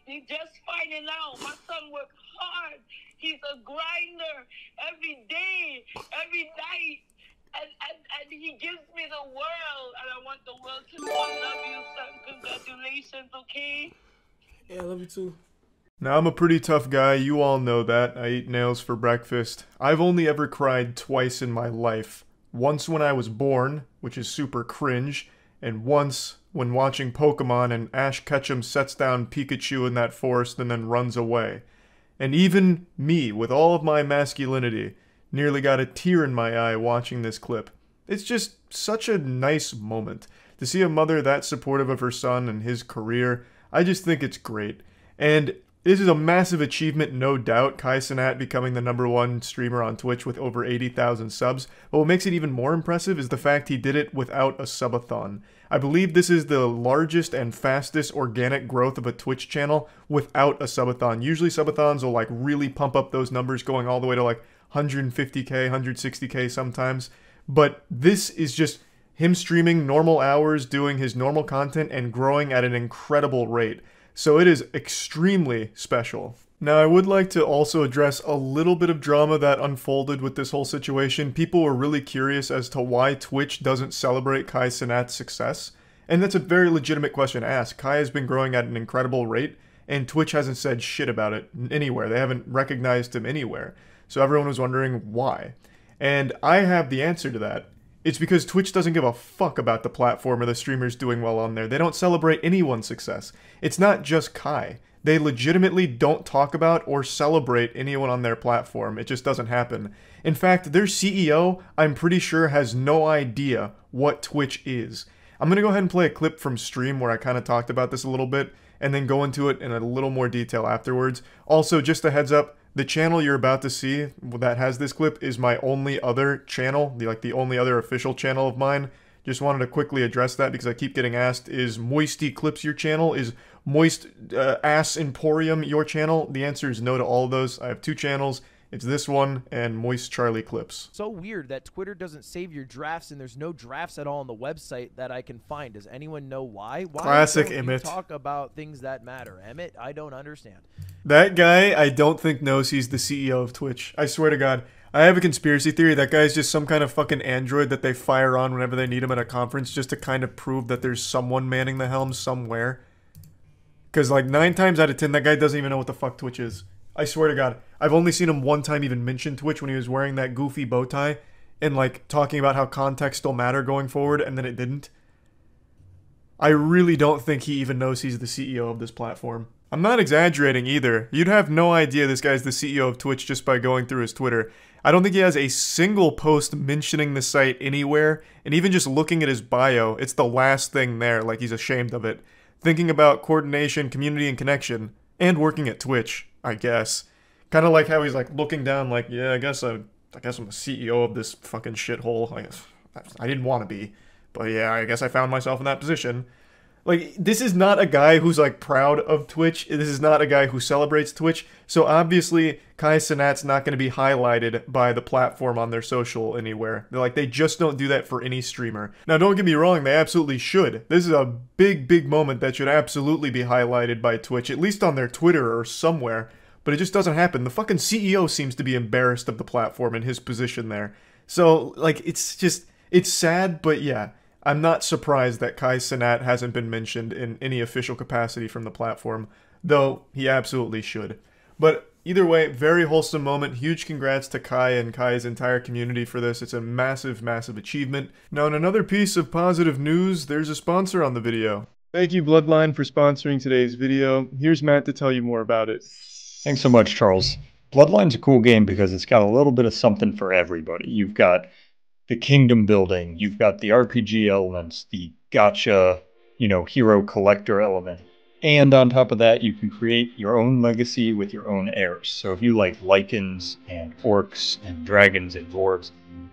You're just finding out. My son worked hard. He's a grinder every day, every night. And he gives me the world, and I want the world to know I love you, son. Congratulations, okay? Yeah, I love you too. Now, I'm a pretty tough guy, you all know that. I eat nails for breakfast. I've only ever cried twice in my life. Once when I was born, which is super cringe, and once when watching Pokemon and Ash Ketchum sets down Pikachu in that forest and then runs away. And even me, with all of my masculinity, nearly got a tear in my eye watching this clip. It's just such a nice moment. To see a mother that supportive of her son and his career, I just think it's great. And this is a massive achievement, no doubt, Kai Cenat becoming the #1 streamer on Twitch with over 80,000 subs. But what makes it even more impressive is the fact he did it without a subathon. I believe this is the largest and fastest organic growth of a Twitch channel without a subathon. Usually subathons will like really pump up those numbers, going all the way to like 150k, 160k sometimes, but this is just him streaming normal hours, doing his normal content, and growing at an incredible rate. So it is extremely special. Now, I would like to also address a little bit of drama that unfolded with this whole situation. People were really curious as to why Twitch doesn't celebrate Kai Cenat's success. And that's a very legitimate question to ask. Kai has been growing at an incredible rate, and Twitch hasn't said shit about it anywhere. They haven't recognized him anywhere. So everyone was wondering why. And I have the answer to that. It's because Twitch doesn't give a fuck about the platform or the streamers doing well on there. They don't celebrate anyone's success. It's not just Kai. They legitimately don't talk about or celebrate anyone on their platform. It just doesn't happen. In fact, their CEO, I'm pretty sure, has no idea what Twitch is. I'm going to go ahead and play a clip from stream where I kind of talked about this a little bit, and then go into it in a little more detail afterwards. Also, just a heads up, the channel you're about to see that has this clip is my only other channel, the only other official channel of mine. Just wanted to quickly address that because I keep getting asked, is Moisty Clips your channel? Is Moist Ass Emporium your channel? The answer is no to all of those. I have two channels. It's this one and Moist Charlie Clips. So weird that Twitter doesn't save your drafts and there's no drafts at all on the website that I can find. Does anyone know why? Classic don't Emmett. You talk about things that matter. Emmett, I don't understand. That guy, I don't think knows he's the CEO of Twitch. I swear to God. I have a conspiracy theory. That guy's just some kind of fucking android that they fire on whenever they need him at a conference just to kind of prove that there's someone manning the helm somewhere. Because like 9 times out of 10, that guy doesn't even know what the fuck Twitch is. I swear to God. I've only seen him one time even mention Twitch when he was wearing that goofy bow tie and like talking about how context will matter going forward, and then it didn't. I really don't think he even knows he's the CEO of this platform. I'm not exaggerating either. You'd have no idea this guy's the CEO of Twitch just by going through his Twitter. I don't think he has a single post mentioning the site anywhere, and even just looking at his bio, it's the last thing there, like he's ashamed of it. Thinking about coordination, community, and connection, and working at Twitch, I guess. Kind of like how he's like looking down like, yeah, I guess I'm the CEO of this fucking shithole. I didn't want to be, but yeah, I guess I found myself in that position. Like, this is not a guy who's, like, proud of Twitch. This is not a guy who celebrates Twitch. So, obviously, Kai Cenat's not going to be highlighted by the platform on their social anywhere. They just don't do that for any streamer. Now, don't get me wrong, they absolutely should. This is a big, big moment that should absolutely be highlighted by Twitch, at least on their Twitter or somewhere. But it just doesn't happen. The fucking CEO seems to be embarrassed of the platform in his position there. So, like, it's sad, but yeah. I'm not surprised that Kai Cenat hasn't been mentioned in any official capacity from the platform, though he absolutely should. But either way, very wholesome moment. Huge congrats to Kai and Kai's entire community for this. It's a massive, massive achievement. Now, in another piece of positive news, there's a sponsor on the video. Thank you, Bloodline, for sponsoring today's video. Here's Matt to tell you more about it. Thanks so much, Charles. Bloodline's a cool game because it's got a little bit of something for everybody. You've got the kingdom building, you've got the RPG elements, the gacha, hero collector element. And on top of that, you can create your own legacy with your own heirs. So if you like lycans and orcs and dragons and dwarves,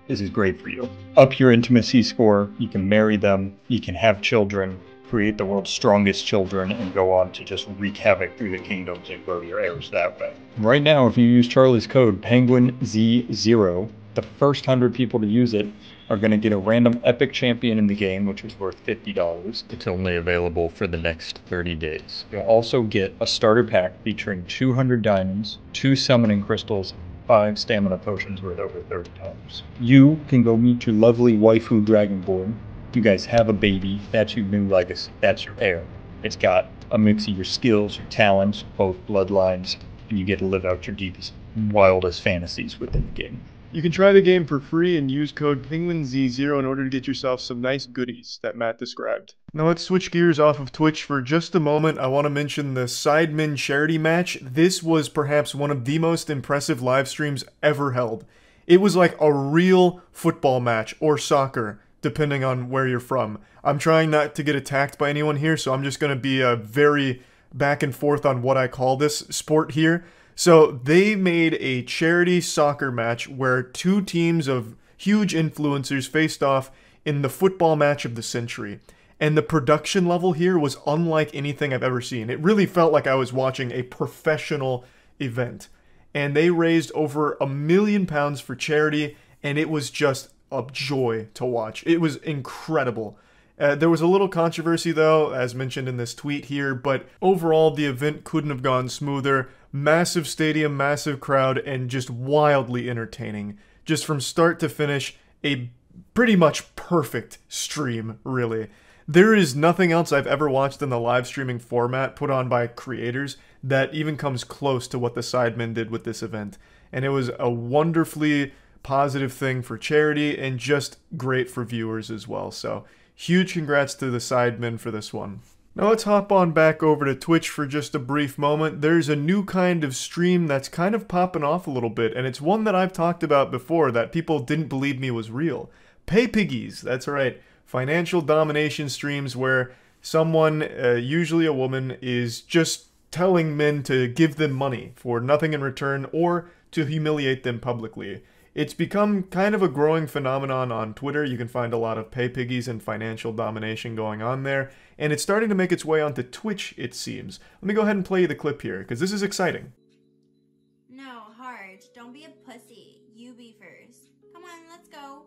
this is great for you. Up your intimacy score, you can marry them, you can have children, create the world's strongest children, and go on to just wreak havoc through the kingdoms and grow your heirs that way. Right now, if you use Charlie's code, Penguinz0, the first 100 people to use it are going to get a random epic champion in the game, which is worth $50. It's only available for the next 30 days. You'll also get a starter pack featuring 200 diamonds, 2 summoning crystals, 5 stamina potions worth over $30. You can go meet your lovely waifu dragonborn. You guys have a baby. That's your new legacy. That's your heir. It's got a mix of your skills, your talents, both bloodlines, and you get to live out your deepest, wildest fantasies within the game. You can try the game for free and use code Penguinz0 in order to get yourself some nice goodies that Matt described. Now let's switch gears off of Twitch for just a moment. I want to mention the Sidemen charity match. This was perhaps one of the most impressive live streams ever held. It was like a real football match, or soccer, depending on where you're from. I'm trying not to get attacked by anyone here, so I'm just going to be very back and forth on what I call this sport here. So they made a charity soccer match where 2 teams of huge influencers faced off in the football match of the century. And the production level here was unlike anything I've ever seen. It really felt like I was watching a professional event. And they raised over £1 million for charity, and it was just a joy to watch. It was incredible. There was a little controversy though, as mentioned in this tweet here, but overall the event couldn't have gone smoother. Massive stadium, massive crowd, and just wildly entertaining. Just from start to finish, a pretty much perfect stream, really. There is nothing else I've ever watched in the live streaming format put on by creators that even comes close to what the Sidemen did with this event. And it was a wonderfully positive thing for charity and just great for viewers as well. So huge congrats to the Sidemen for this one. Now let's hop on back over to Twitch for just a brief moment. There's a new kind of stream that's kind of popping off a little bit, and it's one that I've talked about before that people didn't believe me was real. Pay piggies, that's right. Financial domination streams where someone, usually a woman, is just telling men to give them money for nothing in return or to humiliate them publicly. It's become kind of a growing phenomenon on Twitter. You can find a lot of pay piggies and financial domination going on there. And it's starting to make its way onto Twitch, it seems. Let me go ahead and play you the clip here, because this is exciting. No, Harge, don't be a pussy. You be first. Come on, let's go.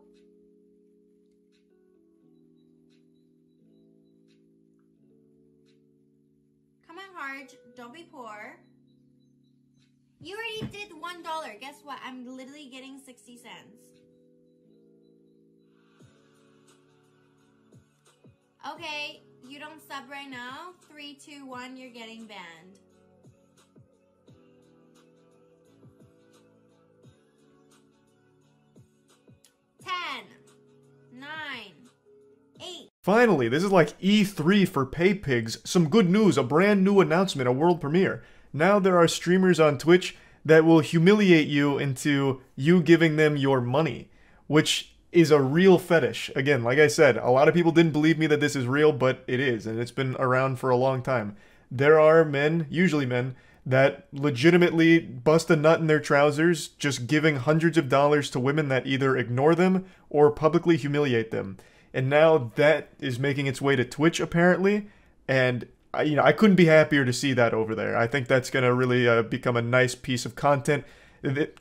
Come on, Harge, don't be poor. You already did $1. Guess what? I'm literally getting 60 cents. Okay, you don't sub right now. 3, 2, 1, you're getting banned. Ten, 9, 8. Finally, this is like E3 for pay pigs. Some good news, a brand new announcement, a world premiere. Now there are streamers on Twitch that will humiliate you into you giving them your money, which is a real fetish. Again, like I said, a lot of people didn't believe me that this is real, but it is, and it's been around for a long time. There are men, usually men, that legitimately bust a nut in their trousers just giving hundreds of dollars to women that either ignore them or publicly humiliate them. And now that is making its way to Twitch, apparently, and I couldn't be happier to see that over there. I think that's going to really become a nice piece of content.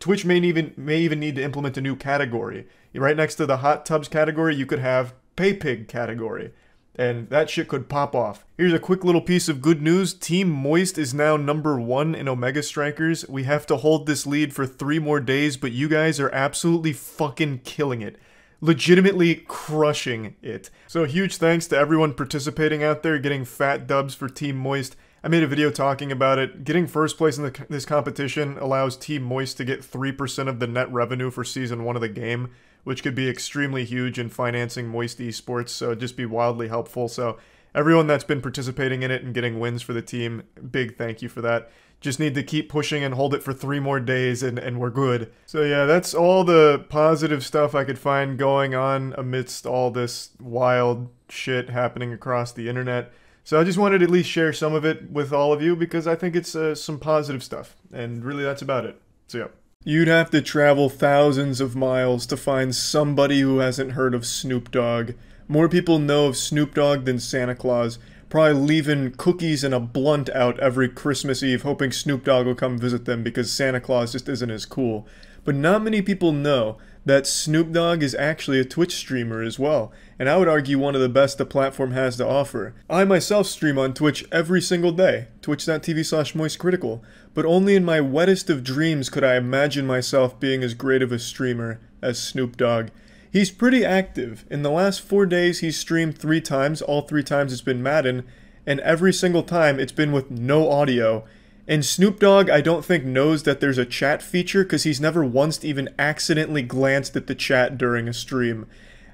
Twitch may even need to implement a new category. Right next to the hot tubs category, you could have pay pig category. And that shit could pop off. Here's a quick little piece of good news. Team Moist is now #1 in Omega Strikers. We have to hold this lead for 3 more days, but you guys are absolutely fucking killing it. Legitimately crushing it. So huge thanks to everyone participating out there, getting fat dubs for Team Moist. I made a video talking about it. Getting first place in this competition allows Team Moist to get 3% of the net revenue for Season 1 of the game, which could be extremely huge in financing Moist esports, so just be wildly helpful. So everyone that's been participating in it and getting wins for the team, big thank you for that. Just need to keep pushing and hold it for 3 more days and we're good. So yeah, that's all the positive stuff I could find going on amidst all this wild shit happening across the internet. So I just wanted to at least share some of it with all of you because I think it's some positive stuff. And really that's about it. So yeah. You'd have to travel thousands of miles to find somebody who hasn't heard of Snoop Dogg. More people know of Snoop Dogg than Santa Claus. Probably leaving cookies and a blunt out every Christmas Eve hoping Snoop Dogg will come visit them because Santa Claus just isn't as cool. But not many people know that Snoop Dogg is actually a Twitch streamer as well, and I would argue one of the best the platform has to offer. I myself stream on Twitch every single day, twitch.tv/moistcritical, but only in my wettest of dreams could I imagine myself being as great of a streamer as Snoop Dogg. He's pretty active. In the last 4 days, he's streamed 3 times. All 3 times it's been Madden, and every single time it's been with no audio. And Snoop Dogg, I don't think, knows that there's a chat feature because he's never once even accidentally glanced at the chat during a stream.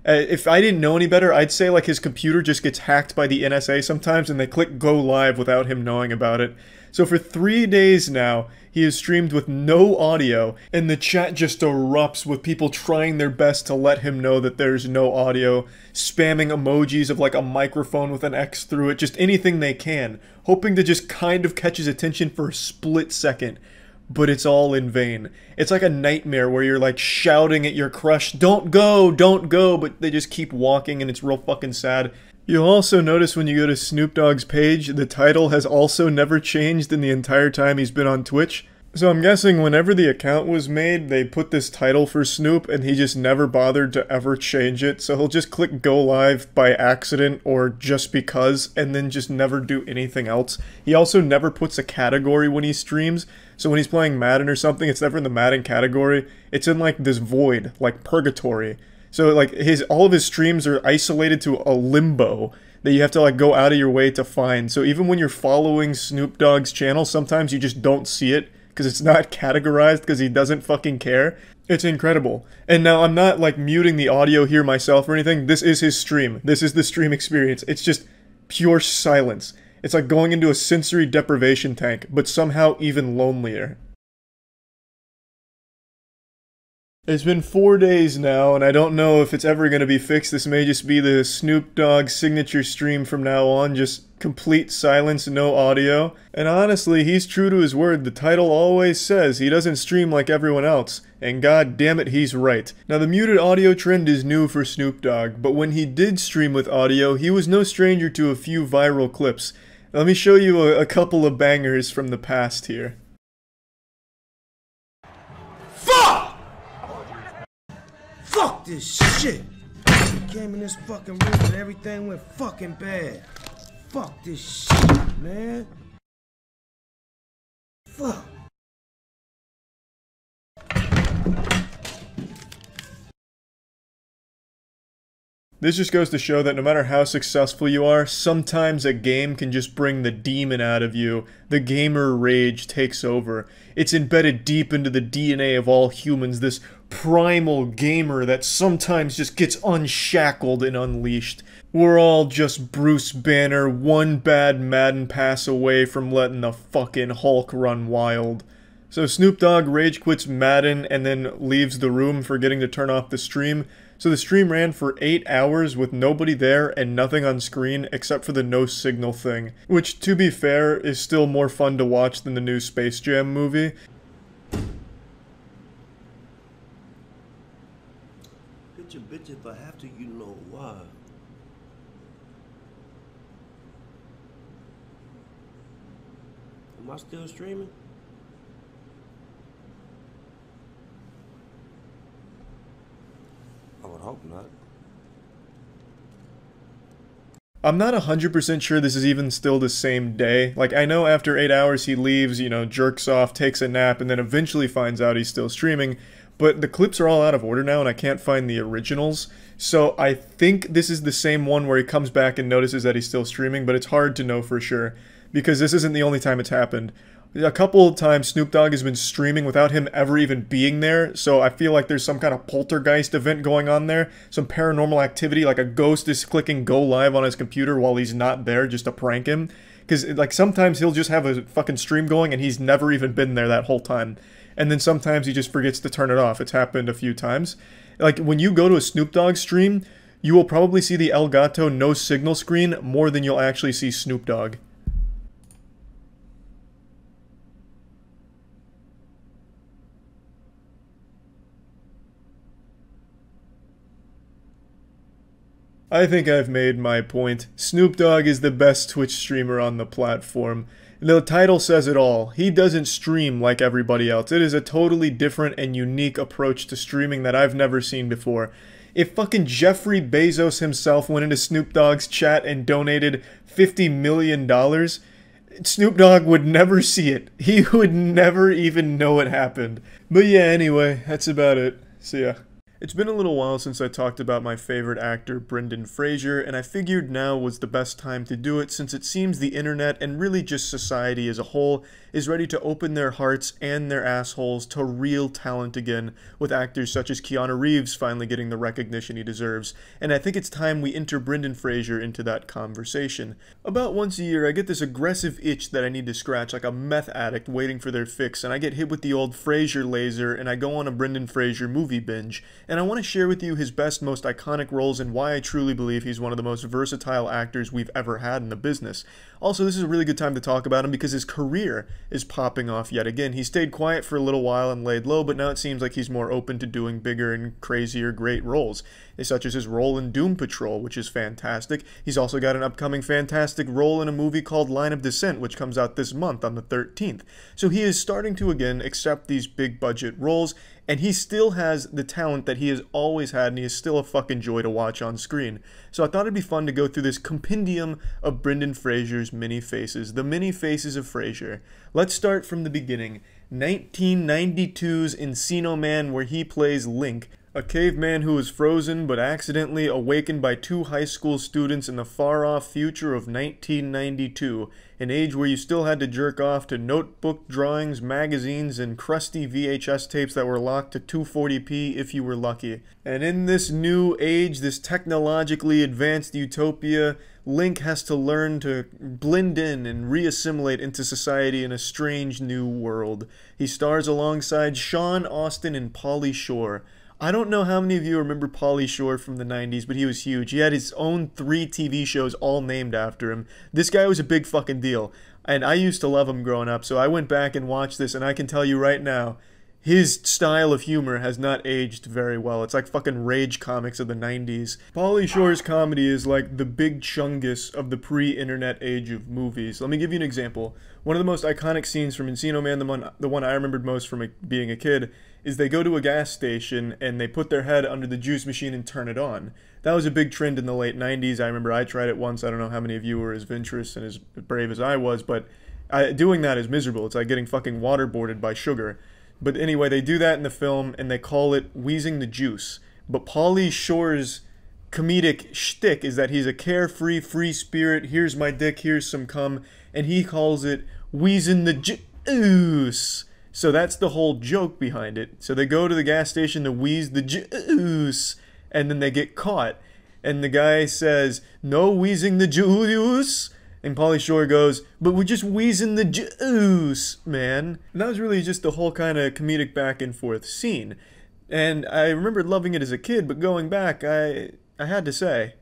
If I didn't know any better, I'd say like his computer just gets hacked by the NSA sometimes and they click go live without him knowing about it. So for 3 days now, he has streamed with no audio, and the chat just erupts with people trying their best to let him know that there's no audio, spamming emojis of like a microphone with an X through it, just anything they can, hoping to just kind of catch his attention for a split second. But it's all in vain. It's like a nightmare where you're like shouting at your crush, don't go, but they just keep walking and it's real fucking sad. You'll also notice when you go to Snoop Dogg's page, the title has also never changed in the entire time he's been on Twitch. So I'm guessing whenever the account was made, they put this title for Snoop and he just never bothered to ever change it. So he'll just click go live by accident or just because and then just never do anything else. He also never puts a category when he streams. So when he's playing Madden or something, it's never in the Madden category. It's in like this void, like purgatory. So like all of his streams are isolated to a limbo that you have to like go out of your way to find. So even when you're following Snoop Dogg's channel, sometimes you just don't see it because it's not categorized because he doesn't fucking care. It's incredible. And now I'm not like muting the audio here myself or anything. This is his stream. This is the stream experience. It's just pure silence. It's like going into a sensory deprivation tank, but somehow even lonelier. It's been 4 days now, and I don't know if it's ever going to be fixed. This may just be the Snoop Dogg signature stream from now on, just complete silence, no audio. And honestly, he's true to his word. The title always says he doesn't stream like everyone else, and god damn it, he's right. Now, the muted audio trend is new for Snoop Dogg, but when he did stream with audio, he was no stranger to a few viral clips. Let me show you a couple of bangers from the past here. Fuck this shit! Came in this fucking room and everything went fucking bad. Fuck this shit, man. Fuck. This just goes to show that no matter how successful you are, sometimes a game can just bring the demon out of you. The gamer rage takes over. It's embedded deep into the DNA of all humans, this primal gamer that sometimes just gets unshackled and unleashed. We're all just Bruce Banner, one bad Madden pass away from letting the fucking Hulk run wild. So Snoop Dogg rage quits Madden and then leaves the room, forgetting to turn off the stream. So the stream ran for 8 hours with nobody there and nothing on screen except for the no signal thing. Which, to be fair, is still more fun to watch than the new Space Jam movie. Bitch, if I have to, you know why. Am I still streaming? I would hope not. I'm not 100% sure this is even still the same day. Like, I know after 8 hours he leaves, you know, jerks off, takes a nap, and then eventually finds out he's still streaming. But the clips are all out of order now, and I can't find the originals. So I think this is the same one where he comes back and notices that he's still streaming, but it's hard to know for sure. Because this isn't the only time it's happened. A couple of times Snoop Dogg has been streaming without him ever even being there, so I feel like there's some kind of poltergeist event going on there, some paranormal activity, like a ghost is clicking go live on his computer while he's not there just to prank him. Because like sometimes he'll just have a fucking stream going and he's never even been there that whole time. And then sometimes he just forgets to turn it off. It's happened a few times. Like when you go to a Snoop Dogg stream, you will probably see the El Gato no signal screen more than you'll actually see Snoop Dogg. I think I've made my point. Snoop Dogg is the best Twitch streamer on the platform. The title says it all. He doesn't stream like everybody else. It is a totally different and unique approach to streaming that I've never seen before. If fucking Jeffrey Bezos himself went into Snoop Dogg's chat and donated $50 million, Snoop Dogg would never see it. He would never even know it happened. But yeah, anyway, that's about it. See ya. It's been a little while since I talked about my favorite actor, Fraser, and I figured now was the best time to do it since it seems the internet, and really just society as a whole, is ready to open their hearts and their assholes to real talent again, with actors such as Keanu Reeves finally getting the recognition he deserves, and I think it's time we enter Fraser into that conversation. About once a year, I get this aggressive itch that I need to scratch like a meth addict waiting for their fix, and I get hit with the old Fraser laser, and I go on a Fraser movie binge. and I want to share with you his best, most iconic roles and why I truly believe he's one of the most versatile actors we've ever had in the business. Also, this is a really good time to talk about him because his career is popping off yet again. He stayed quiet for a little while and laid low, but now it seems like he's more open to doing bigger and crazier great roles, such as his role in Doom Patrol, which is fantastic. He's also got an upcoming fantastic role in a movie called Line of Descent, which comes out this month on the 13th. So he is starting to again accept these big budget roles, and he still has the talent that he has always had, and he is still a fucking joy to watch on screen. So I thought it'd be fun to go through this compendium of Brendan Fraser's many faces, the many faces of Fraser. Let's start from the beginning. 1992's Encino Man, where he plays Link, a caveman who is frozen but accidentally awakened by two high school students in the far-off future of 1992, an age where you still had to jerk off to notebook drawings, magazines, and crusty VHS tapes that were locked to 240p if you were lucky. And in this new age, this technologically advanced utopia, Link has to learn to blend in and reassimilate into society in a strange new world. He stars alongside Sean Astin and Pauly Shore. I don't know how many of you remember Pauly Shore from the 90s, but he was huge. He had his own 3 TV shows all named after him. This guy was a big fucking deal, and I used to love him growing up, so I went back and watched this, and I can tell you right now, his style of humor has not aged very well. It's like fucking Rage comics of the 90s. Pauly Shore's comedy is like the Big Chungus of the pre-internet age of movies. Let me give you an example. One of the most iconic scenes from Encino Man, the one I remembered most from being a kid, is they go to a gas station and they put their head under the juice machine and turn it on. That was a big trend in the late 90s. I remember I tried it once. I don't know how many of you were as venturous and as brave as I was, but doing that is miserable. It's like getting fucking waterboarded by sugar. But anyway, they do that in the film, and they call it wheezing the juice. But Pauly Shore's comedic shtick is that he's a carefree, free spirit, here's my dick, here's some cum, and he calls it wheezing the juice. So that's the whole joke behind it. So they go to the gas station to wheeze the juice, and then they get caught. And the guy says, no wheezing the juice. And Pauly Shore goes, but we're just wheezing the juice, man. And that was really just the whole kind of comedic back and forth scene. And I remember loving it as a kid, but going back, I had to say,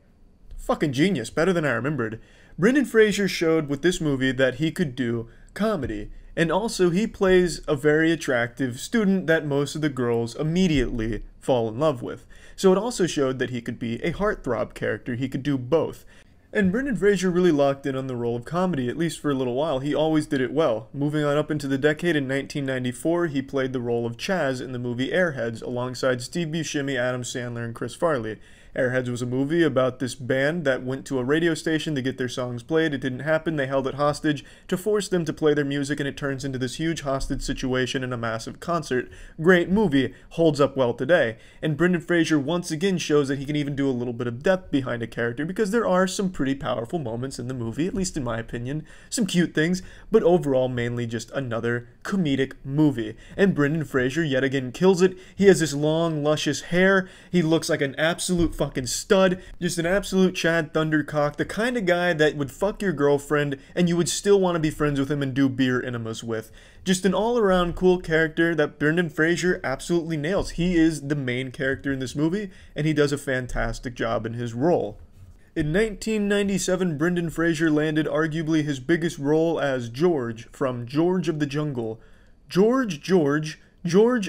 fucking genius, better than I remembered. Brendan Fraser showed with this movie that he could do comedy. And also, he plays a very attractive student that most of the girls immediately fall in love with. So it also showed that he could be a heartthrob character. He could do both. And Brendan Fraser really locked in on the role of comedy, at least for a little while. He always did it well. Moving on up into the decade, in 1994, he played the role of Chaz in the movie Airheads, alongside Steve Buscemi, Adam Sandler, and Chris Farley. Airheads was a movie about this band that went to a radio station to get their songs played. It didn't happen. They held it hostage to force them to play their music, and it turns into this huge hostage situation in a massive concert. Great movie. Holds up well today. And Brendan Fraser once again shows that he can even do a little bit of depth behind a character, because there are some pretty powerful moments in the movie, at least in my opinion. Some cute things, but overall mainly just another comedic movie. And Brendan Fraser yet again kills it. He has this long, luscious hair. He looks like an absolute fucking stud, just an absolute Chad Thundercock, the kind of guy that would fuck your girlfriend and you would still want to be friends with him and do beer enemas with. Just an all-around cool character that Brendan Fraser absolutely nails. He is the main character in this movie, and he does a fantastic job in his role. In 1997, Brendan Fraser landed arguably his biggest role as George from George of the Jungle. George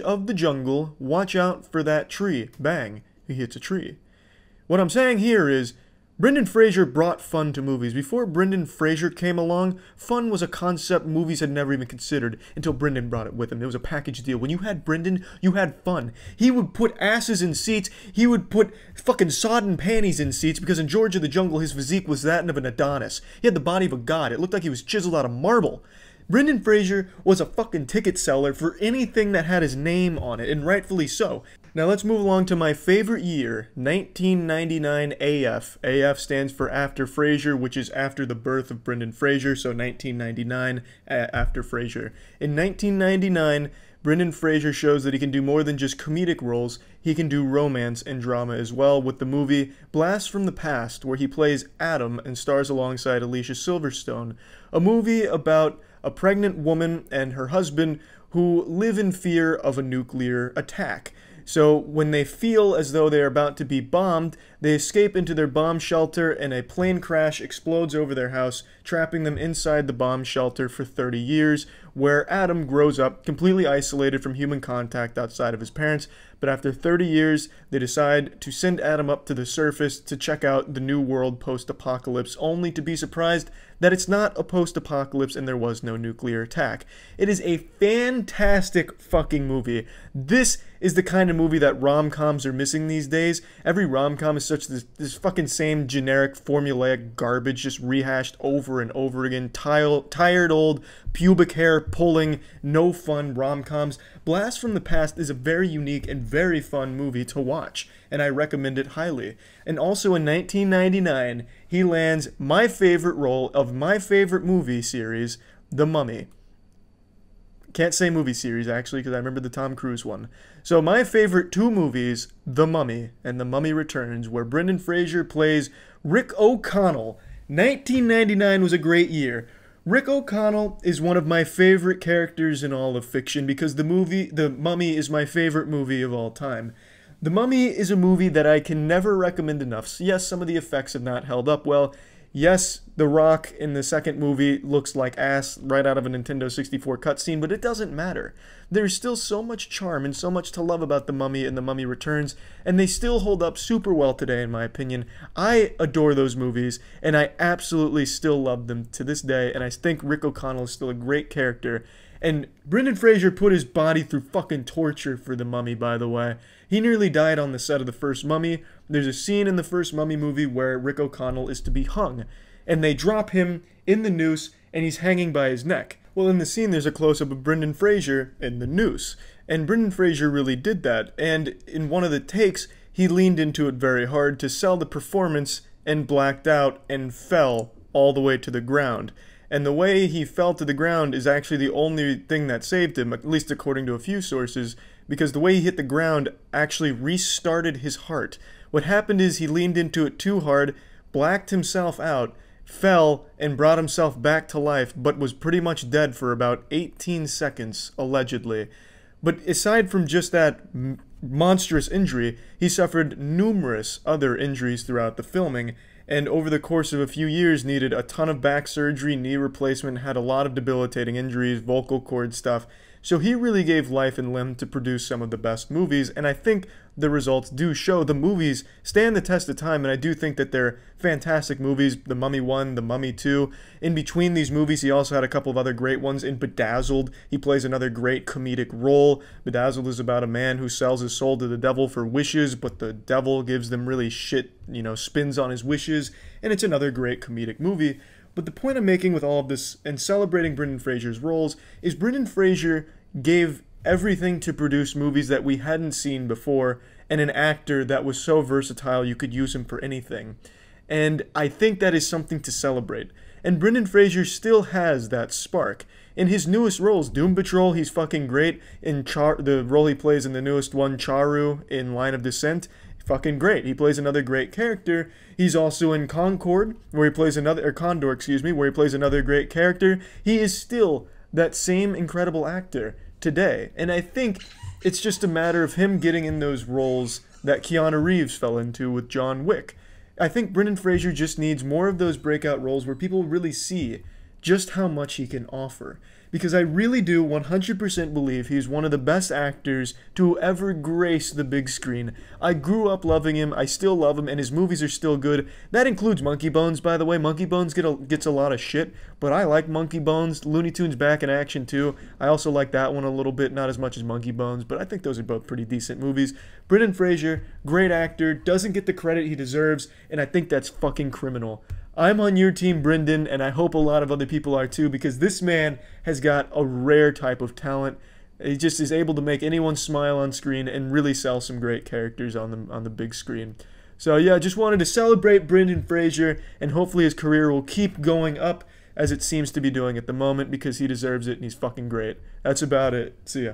of the Jungle, watch out for that tree. Bang, he hits a tree. What I'm saying here is, Brendan Fraser brought fun to movies. Before Brendan Fraser came along, fun was a concept movies had never even considered until Brendan brought it with him. It was a package deal. When you had Brendan, you had fun. He would put asses in seats. He would put fucking sodden panties in seats, because in George of the Jungle, his physique was that of an Adonis. He had the body of a god. It looked like he was chiseled out of marble. Brendan Fraser was a fucking ticket seller for anything that had his name on it, and rightfully so. Now let's move along to my favorite year, 1999 AF. AF stands for After Fraser, which is after the birth of Brendan Fraser, so 1999 after Fraser. In 1999, Brendan Fraser shows that he can do more than just comedic roles. He can do romance and drama as well, with the movie Blast from the Past, where he plays Adam and stars alongside Alicia Silverstone. A movie about a pregnant woman and her husband who live in fear of a nuclear attack. So when they feel as though they are about to be bombed, they escape into their bomb shelter and a plane crash explodes over their house, trapping them inside the bomb shelter for 30 years, where Adam grows up completely isolated from human contact outside of his parents. But after 30 years, they decide to send Adam up to the surface to check out the new world post-apocalypse, only to be surprised that it's not a post-apocalypse and there was no nuclear attack. It is a fantastic fucking movie. This is the kind of movie that rom-coms are missing these days. Every rom-com is such this fucking same generic formulaic garbage just rehashed over and over again. Tired old, pubic hair pulling, no fun rom-coms. Blast from the Past is a very unique and very fun movie to watch, and I recommend it highly. And also in 1999, he lands my favorite role of my favorite movie series, The Mummy. Can't say movie series, actually, because I remember the Tom Cruise one. So my favorite two movies, The Mummy and The Mummy Returns, where Brendan Fraser plays Rick O'Connell. 1999 was a great year. Rick O'Connell is one of my favorite characters in all of fiction because the movie The Mummy is my favorite movie of all time. The Mummy is a movie that I can never recommend enough. So yes, some of the effects have not held up well. Yes, The Rock in the second movie looks like ass right out of a Nintendo 64 cutscene, but it doesn't matter. There's still so much charm and so much to love about The Mummy and The Mummy Returns, and they still hold up super well today, in my opinion. I adore those movies, and I absolutely still love them to this day, and I think Rick O'Connell is still a great character. And Brendan Fraser put his body through fucking torture for The Mummy, by the way. He nearly died on the set of the first Mummy. There's a scene in the first Mummy movie where Rick O'Connell is to be hung, and they drop him in the noose, and he's hanging by his neck. Well, in the scene, there's a close-up of Brendan Fraser in the noose, and Brendan Fraser really did that, and in one of the takes, he leaned into it very hard to sell the performance and blacked out and fell all the way to the ground. And the way he fell to the ground is actually the only thing that saved him, at least according to a few sources, because the way he hit the ground actually restarted his heart. What happened is he leaned into it too hard, blacked himself out, fell, and brought himself back to life, but was pretty much dead for about 18 seconds, allegedly. But aside from just that monstrous injury, he suffered numerous other injuries throughout the filming, and over the course of a few years needed a ton of back surgery, knee replacement, had a lot of debilitating injuries, vocal cord stuff. So he really gave life and limb to produce some of the best movies, and I think the results do show. The movies stand the test of time, and I do think that they're fantastic movies. The Mummy 1, The Mummy 2. In between these movies, he also had a couple of other great ones. In Bedazzled, he plays another great comedic role. Bedazzled is about a man who sells his soul to the devil for wishes, but the devil gives them really shit, spins on his wishes, and it's another great comedic movie. But the point I'm making with all of this and celebrating Brendan Fraser's roles is Brendan Fraser gave everything to produce movies that we hadn't seen before, and an actor that was so versatile you could use him for anything. And I think that is something to celebrate. And Brendan Fraser still has that spark. In his newest roles, Doom Patrol, he's fucking great. In the role he plays in the newest one, Charu, in Line of Descent, fucking great. He plays another great character. He's also in Condor, where he plays another great character. He is still that same incredible actor today. And I think it's just a matter of him getting in those roles that Keanu Reeves fell into with John Wick. I think Brendan Fraser just needs more of those breakout roles where people really see just how much he can offer. Because I really do 100% believe he's one of the best actors to ever grace the big screen. I grew up loving him, I still love him, and his movies are still good. That includes Monkey Bones, by the way. Monkey Bones gets a lot of shit, but I like Monkey Bones. Looney Tunes Back in Action too. I also like that one a little bit, not as much as Monkey Bones, but I think those are both pretty decent movies. Brendan Fraser, great actor, doesn't get the credit he deserves, and I think that's fucking criminal. I'm on your team, Brendan, and I hope a lot of other people are too, because this man has got a rare type of talent. He just is able to make anyone smile on screen and really sell some great characters on the big screen. So yeah, just wanted to celebrate Brendan Fraser, and hopefully his career will keep going up as it seems to be doing at the moment, because he deserves it and he's fucking great. That's about it. See ya.